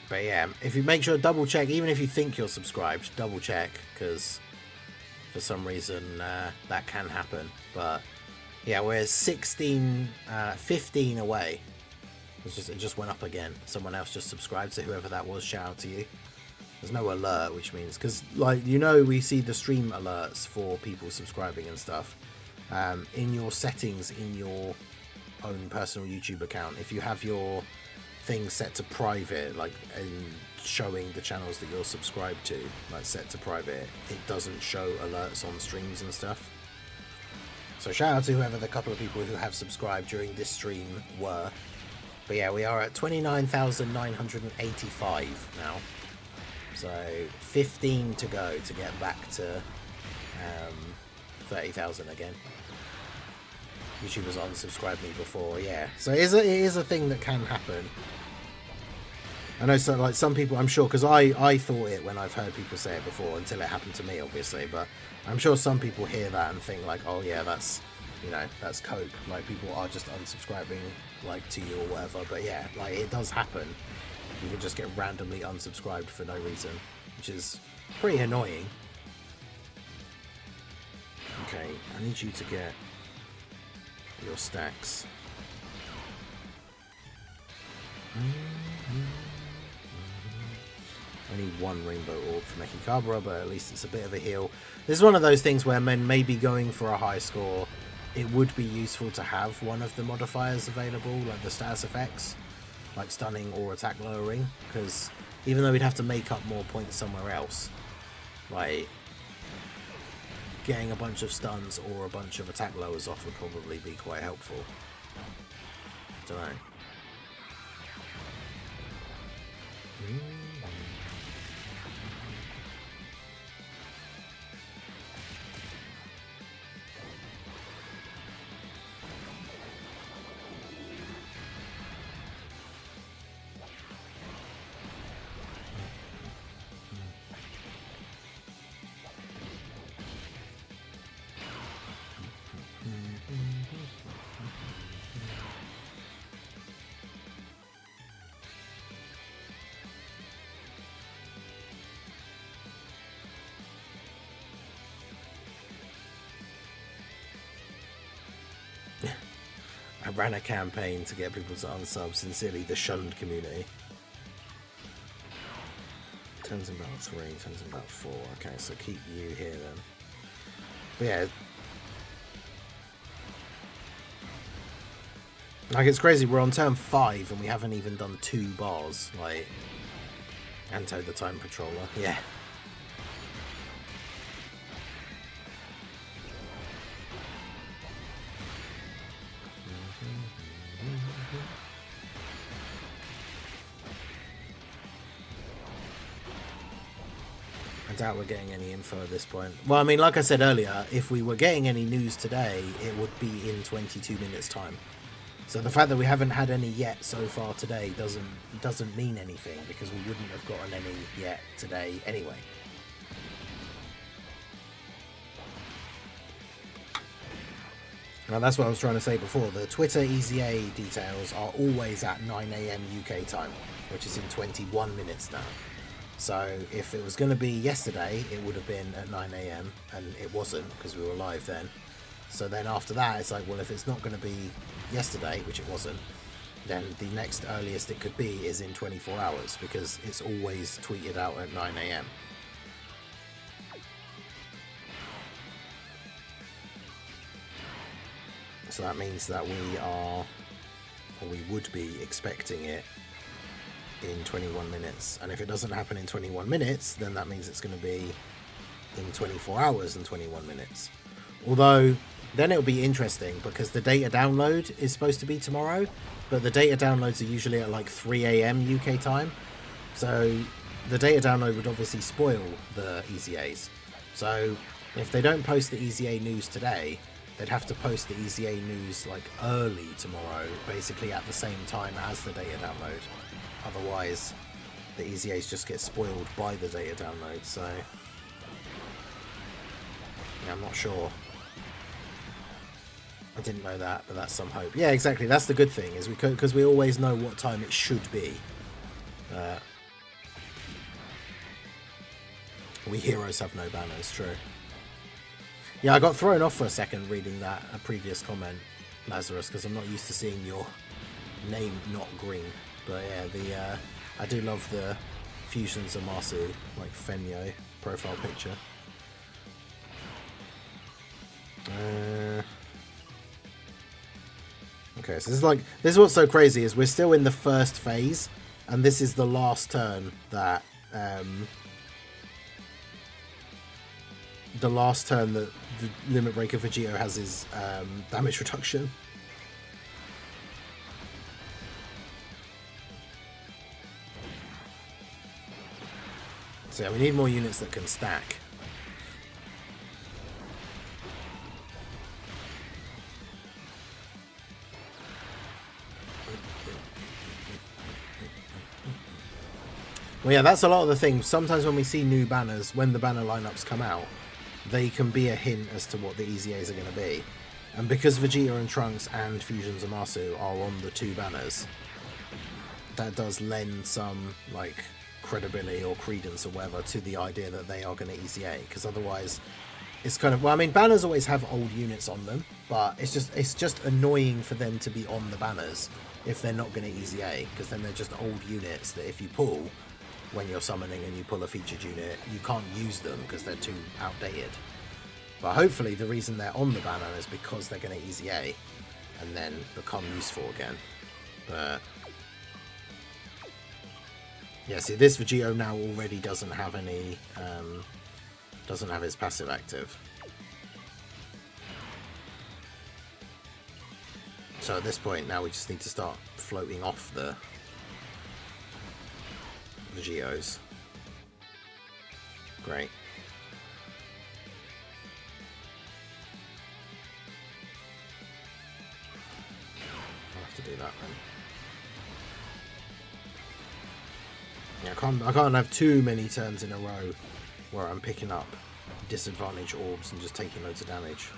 But yeah, if you make sure, double check, even if you think you're subscribed, double check, because for some reason that can happen. But yeah, we're 15 away. It just went up again. Someone else just subscribed, so whoever that was, shout out to you. There's no alert, which means, because like, you know, we see the stream alerts for people subscribing and stuff in your settings in your own personal YouTube account. If you have your thing set to private, like in showing the channels that you're subscribed to, like set to private, it doesn't show alerts on streams and stuff. So shout out to whoever the couple of people who have subscribed during this stream were. But yeah, we are at 29,985 now. So 15 to go to get back to 30,000 again. YouTubers unsubscribed me before, yeah. So it is a thing that can happen. I know, so like some people, I'm sure, because I thought it when I've heard people say it before until it happened to me, obviously. But I'm sure some people hear that and think like, oh yeah, that's, you know, that's cope. Like people are just unsubscribing like to you or whatever. But yeah, like it does happen. You can just get randomly unsubscribed for no reason, which is pretty annoying. Okay, I need you to get your stacks. I need one rainbow orb for Mechikabra, but at least it's a bit of a heal. This is one of those things where men may be going for a high score. It would be useful to have one of the modifiers available, like the status effects, like stunning or attack lowering, because even though we'd have to make up more points somewhere else, like getting a bunch of stuns or a bunch of attack lowers off would probably be quite helpful. Don't know. I ran a campaign to get people to unsub. Sincerely, the shunned community. Turns in battle 3, turns in battle 4. Okay, so keep you here then. But yeah. Like, it's crazy, we're on turn 5 and we haven't even done 2 bars, like, Anto the Time Patroller, yeah. I doubt we're getting any info at this point. Well, I mean, like I said earlier, if we were getting any news today, it would be in 22 minutes time. So the fact that we haven't had any yet so far today doesn't mean anything, because we wouldn't have gotten any yet today anyway. Now that's what I was trying to say before. The Twitter EZA details are always at 9 AM UK time, which is in 21 minutes now. So if it was going to be yesterday, it would have been at 9 AM, and it wasn't because we were live then. So then after that, it's like, well, if it's not going to be yesterday, which it wasn't, then the next earliest it could be is in 24 hours, because it's always tweeted out at 9 AM. So that means that we would be expecting it in 21 minutes. And if it doesn't happen in 21 minutes, then that means it's going to be in 24 hours and 21 minutes. Although, then it'll be interesting, because the data download is supposed to be tomorrow, but the data downloads are usually at like 3 AM UK time. So the data download would obviously spoil the EZAs. So if they don't post the EZA news today, they'd have to post the EZA news like early tomorrow, basically at the same time as the data download. Otherwise, the EZAs just get spoiled by the data download, so yeah, I'm not sure. I didn't know that, but that's some hope. Yeah, exactly. That's the good thing, is because we always know what time it should be. We heroes have no banners, true. Yeah, I got thrown off for a second reading that a previous comment, Lazarus, because I'm not used to seeing your name not green. But yeah, I do love the Fusion Zamasu, like Fenyo profile picture. Okay, so this is what's so crazy, is we're still in the first phase, and this is the last turn that the Limit Breaker Vegeta has his damage reduction. So yeah, we need more units that can stack. Well, yeah, that's a lot of the things. Sometimes when we see new banners, when the banner lineups come out, they can be a hint as to what the EZAs are going to be. And because Vegeta and Trunks and Fusion Zamasu are on the 2 banners, that does lend some, like, credibility or credence or whatever to the idea that they are going to EZA. Because otherwise, it's kind of... Well, I mean, banners always have old units on them, but it's just annoying for them to be on the banners if they're not going to EZA, because then they're just old units that if you pull... when you're summoning and you pull a featured unit, you can't use them because they're too outdated. But hopefully the reason they're on the banner is because they're going to EZA and then become useful again. But yeah, see, this Vegeta now already doesn't have any, doesn't have his passive active. So at this point now we just need to start floating off the Geos. Great. I'll have to do that then. Yeah, I can't have too many turns in a row where I'm picking up disadvantage orbs and just taking loads of damage.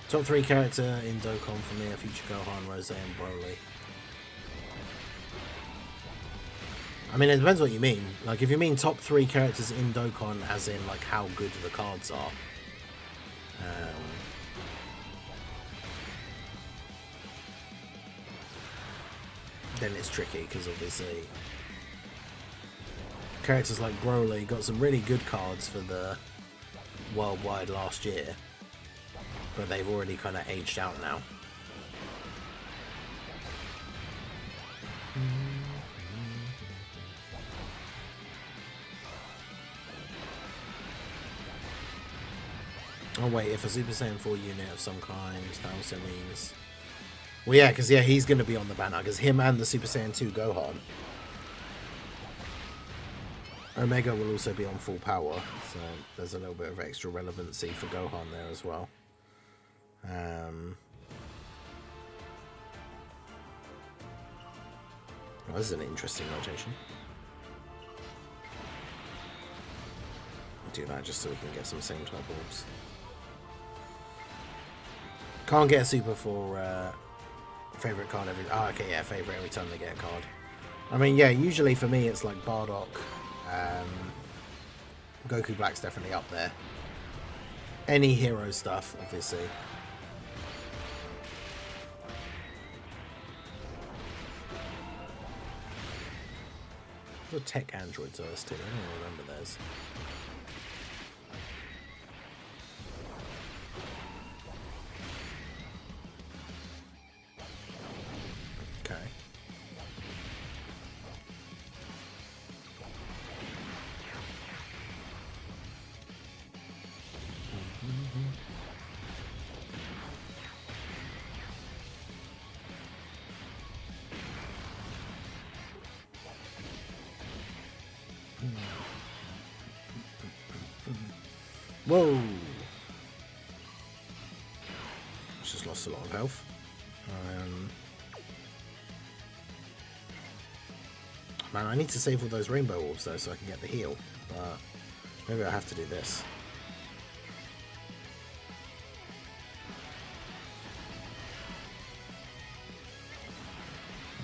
Top 3 character in Dokkan for me are Future Gohan, Rose, and Broly. I mean, it depends what you mean. Like, if you mean top 3 characters in Dokkan, as in, like, how good the cards are. Then it's tricky, because obviously Characters like Broly got some really good cards for the worldwide last year, but they've already kind of aged out now. Oh wait, if a Super Saiyan 4 unit of some kind, that also means... Well yeah, because he's going to be on the banner, because him and the Super Saiyan 2 Gohan. Omega will also be on full power, so there's a little bit of extra relevancy for Gohan there as well. Well, this is an interesting rotation. I'll do that just so we can get some same type orbs. Can't get a super for favorite card every... Oh, okay, yeah, favorite every time they get a card. I mean, yeah, usually for me it's like Bardock. Goku Black's definitely up there. Any hero stuff, obviously. The tech androids OST, I don't remember those. Okay. Whoa! Just lost a lot of health. Man, I need to save all those rainbow orbs though so I can get the heal. But maybe I have to do this.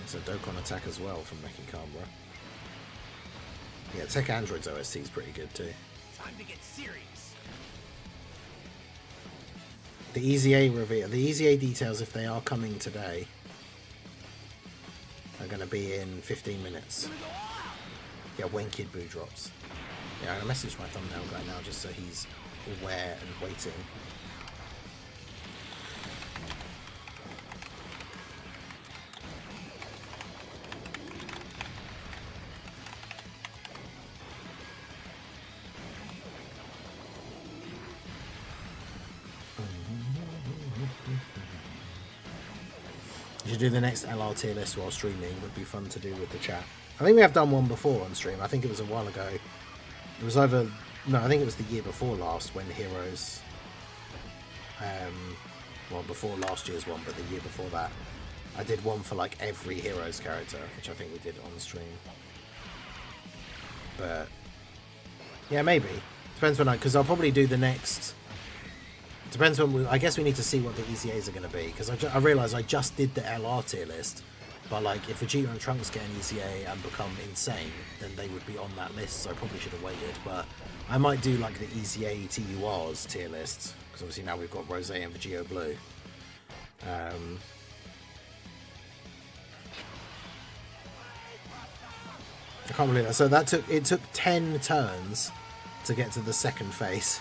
It's a Dokkan attack as well from Mecha Cobra. Yeah, Tech Android's OST is pretty good too. Time to get serious. The EZA reveal, the EZA details, if they are coming today, are going to be in 15 minutes. Yeah, when Kid Buu drops. Yeah, I'm going to message my thumbnail guy now just so he's aware and waiting. You should do the next LR tier list while streaming. Would be fun to do with the chat. I think we have done one before on stream. I think it was a while ago. It was either... No, I think it was the year before last when Heroes... well, before last year's one, but the year before that. I did one for like every Heroes character, which I think we did on stream. But... yeah, maybe. Depends when I... Because I'll probably do the next... Depends when we... I guess we need to see what the EZAs are going to be. Because I realise I just did the LR tier list. But like, if Vegeta and Trunks get an EZA and become insane, then they would be on that list. So I probably should have waited. But I might do like the EZA TURs tier list. Because obviously now we've got Rose and Vegeta Blue. I can't believe that. So that took 10 turns to get to the second phase.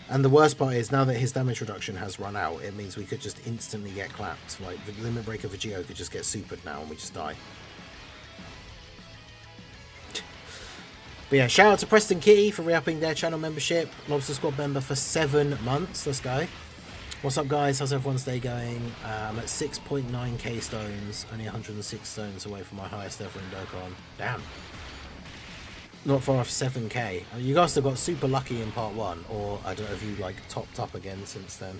And the worst part is, now that his damage reduction has run out, it means we could just instantly get clapped. Like, the Limit Breaker Vegeta could just get supered now and we just die. But yeah, shout out to Preston Kitty for re-upping their channel membership. Lobster Squad member for 7 months. Let's go. What's up, guys? How's everyone's day going? I'm at 6.9k stones. Only 106 stones away from my highest ever in Dokkan. Damn. Not far off 7k. You guys have got super lucky in part 1, or I don't know if you like topped up again since then.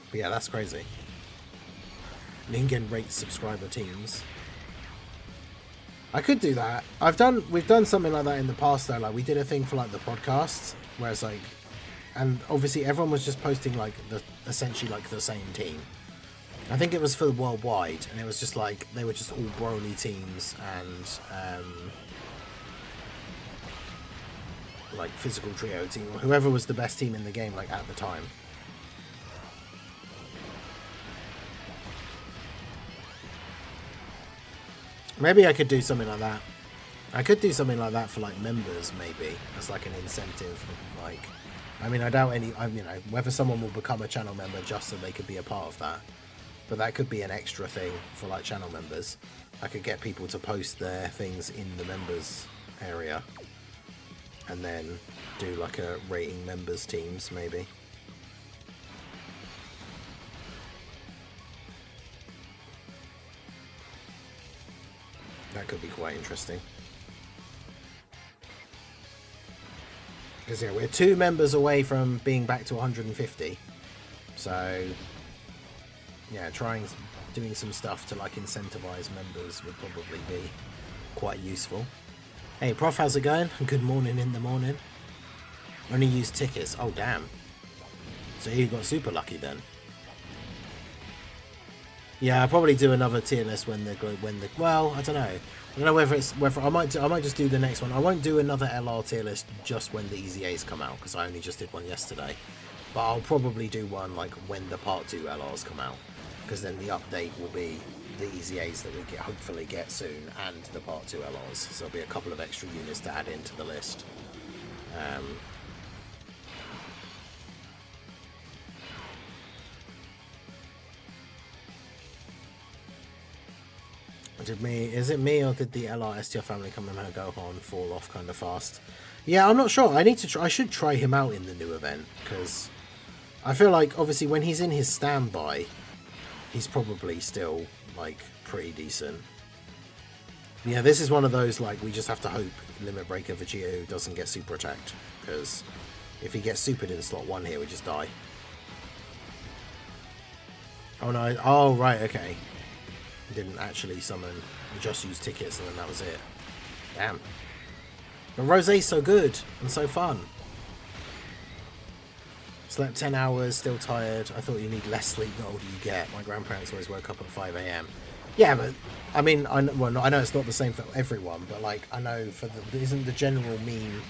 But yeah, that's crazy. Ningen rates subscriber teams. I could do that. We've done something like that in the past though. Like we did a thing for like the podcast where it's like, and obviously everyone was just posting like essentially like the same team. I think it was for the worldwide, and it was just like they were just all Broly teams and like physical trio team, or whoever was the best team in the game like at the time. Maybe I could do something like that. I could do something like that for like members, maybe as like an incentive. Like, I mean, I doubt any. You know, whether someone will become a channel member just so they could be a part of that. But that could be an extra thing for like channel members. I could get people to post their things in the members area, and then do like a rating members teams, maybe. That could be quite interesting. Because yeah, we're 2 members away from being back to 150. So yeah, doing some stuff to like incentivize members would probably be quite useful. Hey Prof, how's it going? Good morning in the morning. Only use tickets. Oh damn. So you got super lucky then. Yeah, I'll probably do another tier list when the well, I don't know. I don't know whether I might just do the next one. I won't do another LR tier list just when the EZAs come out because I only just did one yesterday. But I'll probably do one like when the Part 2 LRs come out, because then the update will be the EZAs that we hopefully get soon and the Part 2 LRs. So there'll be a couple of extra units to add into the list. Is it me or did the LR STR family come and Gohan fall off kind of fast? Yeah, I'm not sure. I should try him out in the new event, because I feel like obviously when he's in his standby, he's probably still like pretty decent. Yeah, this is one of those like we just have to hope Limit Breaker Vegeta doesn't get super attacked, because if he gets supered in slot 1 here, we just die. Oh no! Oh right, okay. Didn't actually summon, we just used tickets and then that was it. Damn. But Rosé's so good and so fun. Slept 10 hours, still tired. I thought you need less sleep the older you get. My grandparents always woke up at 5 AM. Yeah, but I mean, I know it's not the same for everyone, but like I know isn't the general meme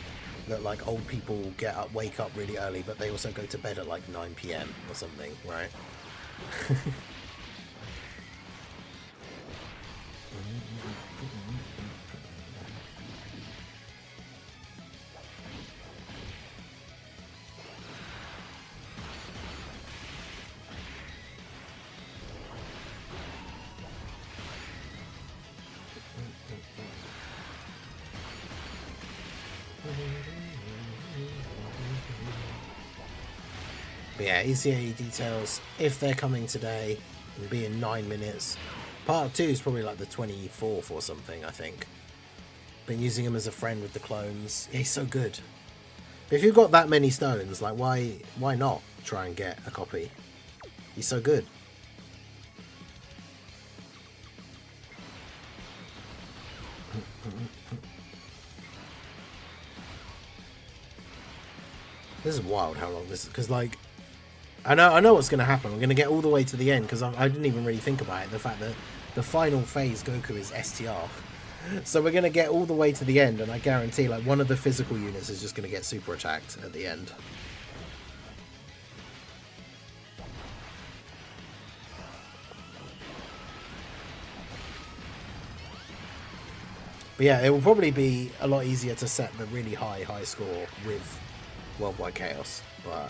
that like old people wake up really early, but they also go to bed at like 9 PM or something, right? But yeah, EZA details, if they're coming today, will be in 9 minutes. Part 2 is probably like the 24th or something, I think. Been using him as a friend with the clones. Yeah, he's so good. But if you've got that many stones, like why not try and get a copy? He's so good. This is wild how long this is, because like I know what's going to happen. We're going to get all the way to the end, because I didn't even really think about it. The fact that the final phase Goku is STR. So we're going to get all the way to the end, and I guarantee like one of the physical units is just going to get super attacked at the end. But yeah, it will probably be a lot easier to set the really high score with Worldwide Chaos, but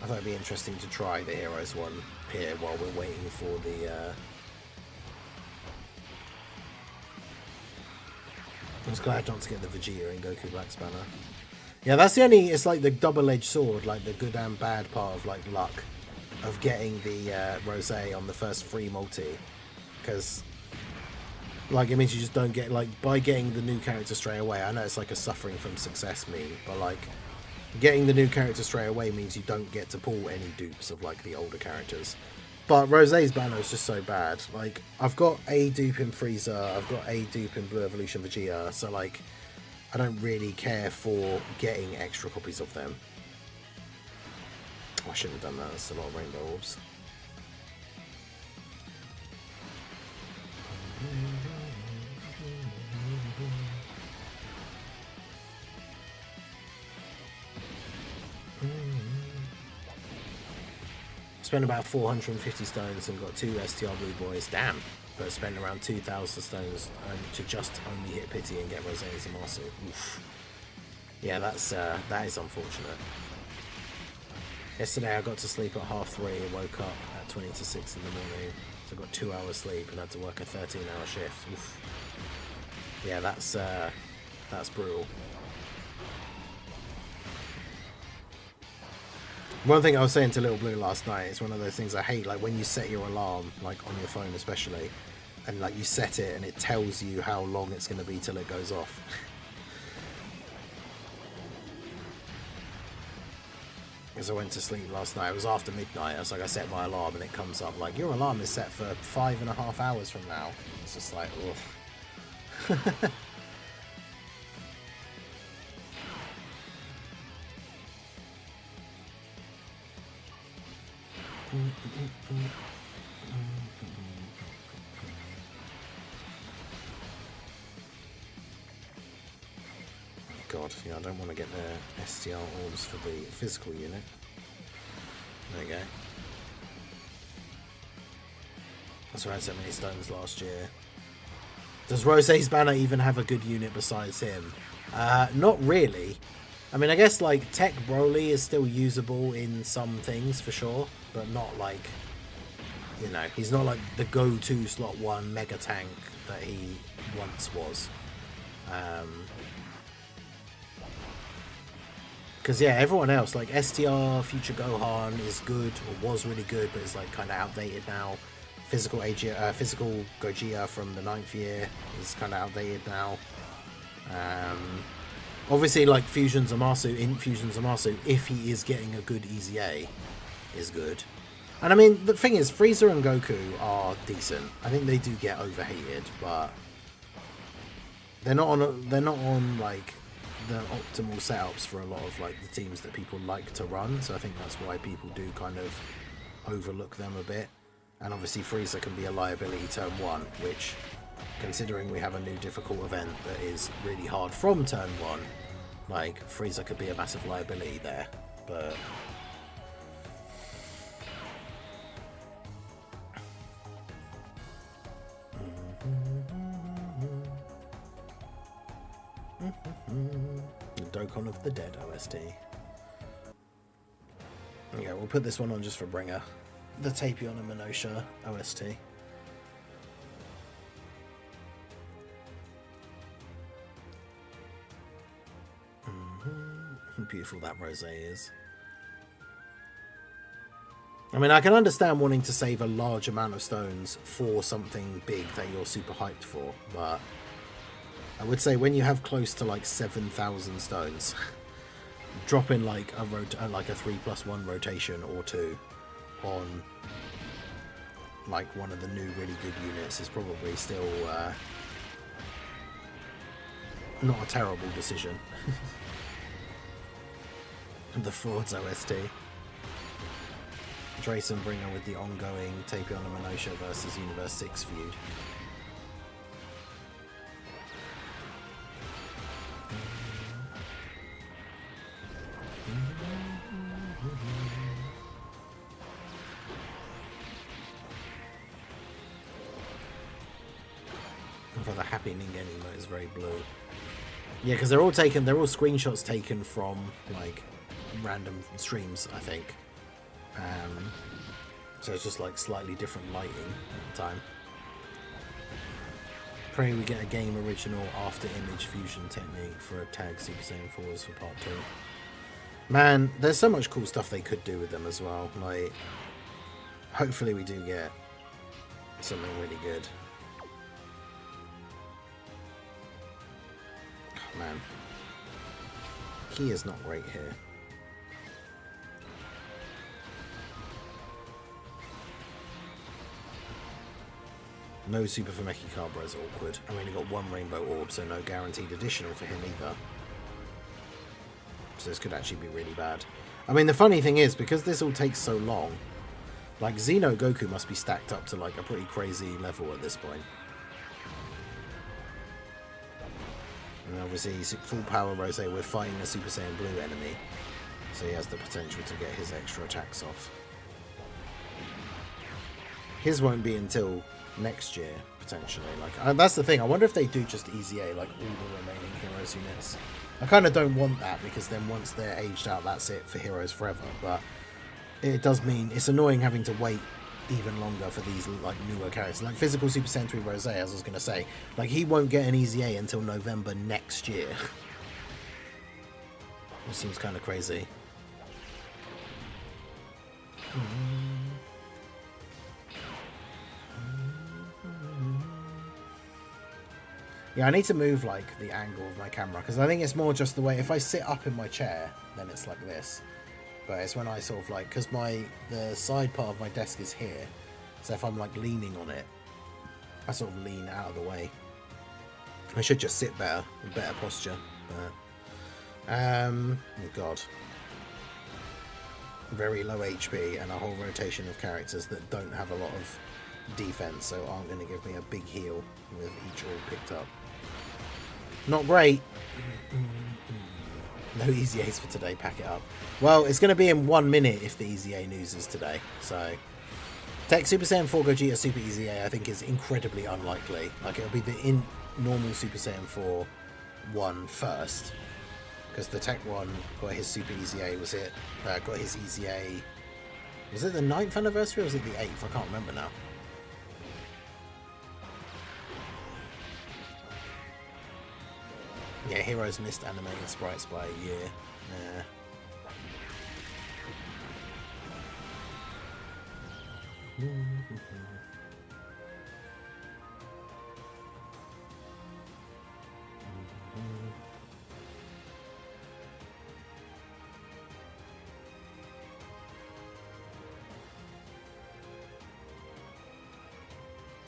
I thought it'd be interesting to try the Heroes one here while we're waiting for the I was glad not to get the Vegeta and Goku Black Spanner. Yeah, that's the only, it's like the double-edged sword, like the good and bad part of like luck of getting the Rosé on the first free multi, because like it means you just don't get, like by getting the new character straight away, I know it's like a suffering from success meme, but like getting the new character straight away means you don't get to pull any dupes of like the older characters. But Rosé's banner is just so bad. Like I've got a dupe in Frieza, I've got a dupe in Blue Evolution Vegeta, so like I don't really care for getting extra copies of them. Oh, I shouldn't have done that. That's a lot of rainbow orbs. Spent about 450 stones and got 2 STR Blue Boys. Damn, but spent around 2,000 stones to just only hit Pity and get Rosé and Zamasu. Oof. Yeah, that is unfortunate. Yesterday I got to sleep at 3:30 and woke up at 20 to 6 in the morning. So I got 2 hours sleep and had to work a 13-hour shift. Oof. Yeah, that's brutal. One thing I was saying to Little Blue last night, it's one of those things I hate, like when you set your alarm, like on your phone especially, and like you set it and it tells you how long it's going to be till it goes off. Because I went to sleep last night, it was after midnight, I was like, I set my alarm and it comes up like, your alarm is set for 5.5 hours from now. It's just like, ugh. God, yeah, I don't want to get the STR orbs for the physical unit. There you go. That's why I had so many stones last year. Does Rosé's banner even have a good unit besides him? Not really. I mean, I guess like Tech Broly is still usable in some things for sure, but not like, you know, he's not like the go-to slot 1 mega tank that he once was. Because yeah, everyone else like STR, Future Gohan is good or was really good, but it's like kind of outdated now. Physical Gogeta from the 9th year is kind of outdated now. Obviously, like Fusion Zamasu, if he is getting a good EZA, is good. And I mean, the thing is, Frieza and Goku are decent. I think they do get overhated, but they're not on like the optimal setups for a lot of like the teams that people like to run. So I think that's why people do kind of overlook them a bit. And obviously, Frieza can be a liability turn 1, which, considering we have a new difficult event that is really hard from turn 1, like Frieza could be a massive liability there. But the Dokkan of the Dead OST. Okay, we'll put this one on just for Bringer. The Tapion and Minosha OST. Beautiful that Rosé is. I mean, I can understand wanting to save a large amount of stones for something big that you're super hyped for, but I would say when you have close to like 7,000 stones, dropping like a 3+1 rotation or 2 on like one of the new really good units is probably still not a terrible decision. The Frauds OST. Trace and Bringer with the ongoing Tapion and Minosha versus Universe 6 feud. For the Happy Ningen emote is very blue. Yeah, because they're all screenshots taken from like random streams, I think. So it's just like slightly different lighting at the time. Praying we get a game original after image fusion technique for a tag Super Saiyan 4s for part 2. Man, there's so much cool stuff they could do with them as well. Like, hopefully we do get something really good. Oh, man, Ki is not great here. No Super Fameki Cabra is awkward. I mean, he got 1 Rainbow Orb, so no guaranteed additional for him either. So this could actually be really bad. I mean, the funny thing is, because this all takes so long, like, Xeno Goku must be stacked up to, like, a pretty crazy level at this point. And obviously, full power Rosé, we're fighting a Super Saiyan Blue enemy, so he has the potential to get his extra attacks off. His won't be until next year, potentially. Like, that's the thing. I wonder if they do just EZA, like, all the remaining Heroes units. I kind of don't want that, because then once they're aged out, that's it for Heroes forever. But it does mean it's annoying having to wait even longer for these, like, newer characters. Like, Physical Super Sentai Rose, as I was going to say. Like, he won't get an EZA until November next year. Which seems kind of crazy. Yeah, I need to move, like, the angle of my camera, because I think it's more just the way, if I sit up in my chair, then it's like this. But it's when I sort of, like, because the side part of my desk is here, so if I'm, like, leaning on it, I sort of lean out of the way. I should just sit better posture, but, oh god. Very low HP and a whole rotation of characters that don't have a lot of defense, so aren't going to give me a big heal with each all picked up. Not great. No EZAs for today, pack it up. Well, it's going to be in 1 minute if the EZA news is today, so Tech Super Saiyan 4 Gogeta Super EZA I think is incredibly unlikely. Like, it'll be the normal Super Saiyan 4 one first, because the Tech one got his Super EZA, got his EZA, was it the 9th anniversary or was it the 8th? I can't remember now. Yeah, Heroes missed animated sprites by a year. Yeah.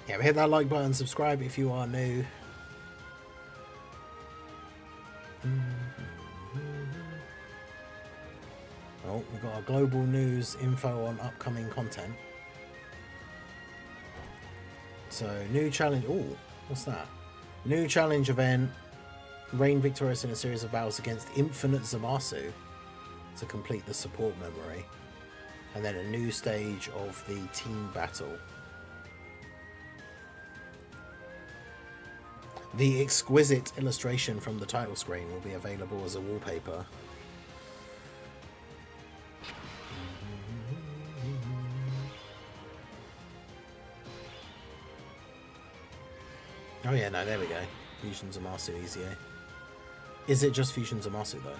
Yeah, hit that like button, subscribe if you are new. Oh, we've got our global news info on upcoming content. So, new challenge. Oh, what's that? New challenge event. Reign victorious in a series of battles against Infinite Zamasu to complete the support memory. And then a new stage of the team battle. The exquisite illustration from the title screen will be available as a wallpaper. Oh yeah, no, there we go. Fusion Zamasu EZA. Is it just Fusion Zamasu though?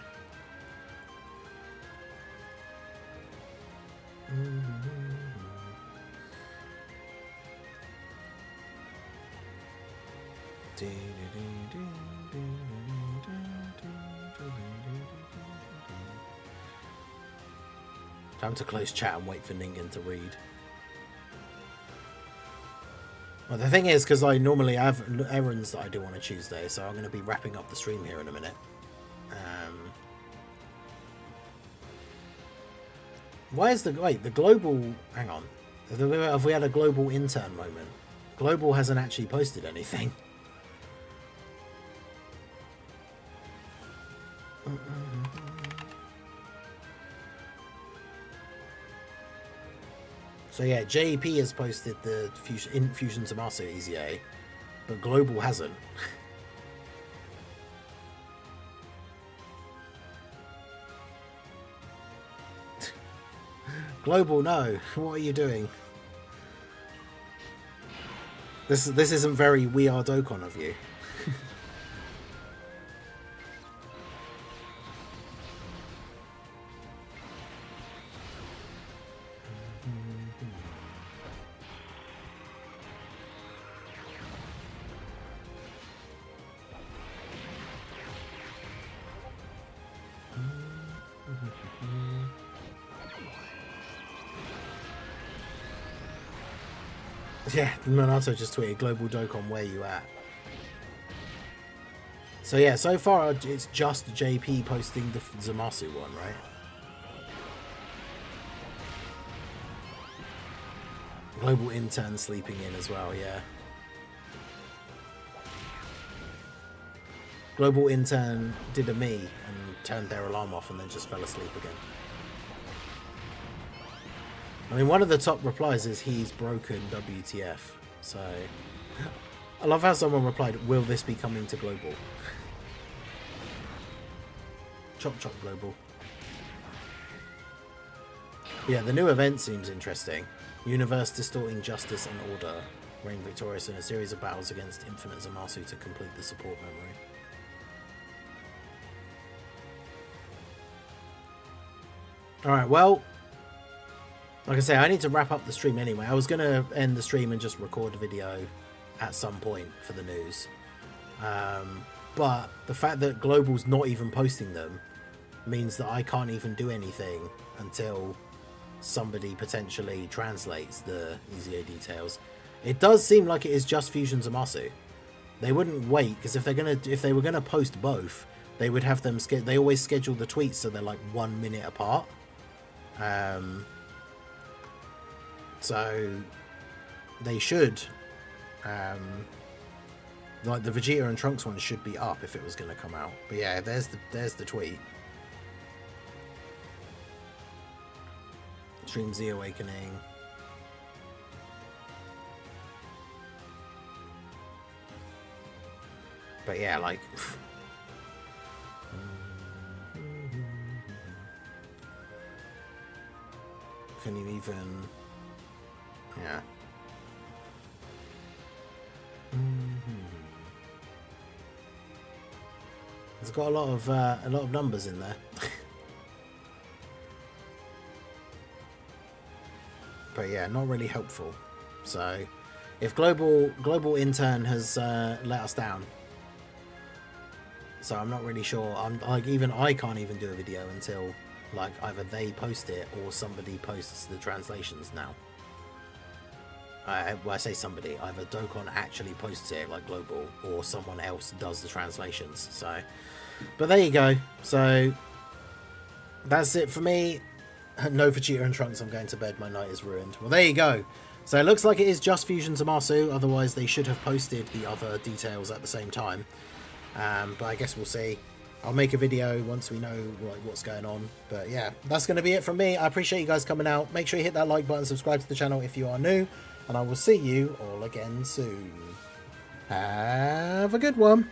Time to close chat and wait for Ningen to read. Well, the thing is, because I normally have errands that I do on a Tuesday, so I'm going to be wrapping up the stream here in a minute. Why is the global? Hang on, have we had a global intern moment? Global hasn't actually posted anything. So yeah, JEP has posted the Fusion Zamasu EZA, but Global hasn't. Global, no. What are you doing? This isn't very We Are Dokkan of you. Yeah, Minato just tweeted, Global Dokkan, where you at? So yeah, so far it's just JP posting the Zamasu one, right? Global intern sleeping in as well, yeah. Global intern did a me and turned their alarm off and then just fell asleep again. I mean, one of the top replies is he's broken WTF. So I love how someone replied, will this be coming to global? Chop chop global. Yeah, the new event seems interesting. Universe distorting justice and order. Reign victorious in a series of battles against Infinite Zamasu to complete the support memory. Alright, well, like I say, I need to wrap up the stream anyway. I was going to end the stream and just record a video at some point for the news. But the fact that Global's not even posting them means that I can't even do anything until somebody potentially translates the EZA details. It does seem like it is just Fusion Zamasu. They wouldn't wait, because if they were gonna post both, they would have them. They always schedule the tweets so they're like 1 minute apart. So they should, like the Vegeta and Trunks one should be up if it was gonna come out. But yeah, there's the tweet. Stream Z Awakening. But yeah, like... Can you even... Yeah. It's got a lot of numbers in there. But yeah, not really helpful. So, if global intern has let us down, so I'm not really sure. I'm like, even I can't even do a video until like either they post it or somebody posts the translations now. Well, I say somebody, either Dokkan actually posts it like global or someone else does the translations. So, but there you go. So that's it for me. No Vegeta and Trunks, I'm going to bed, my night is ruined. Well, there you go. So it looks like it is just Fusion Zamasu, otherwise they should have posted the other details at the same time. But I guess we'll see. I'll make a video once we know what's going on. But yeah, that's going to be it from me. I appreciate you guys coming out. Make sure you hit that like button, subscribe to the channel if you are new, and I will see you all again soon. Have a good one.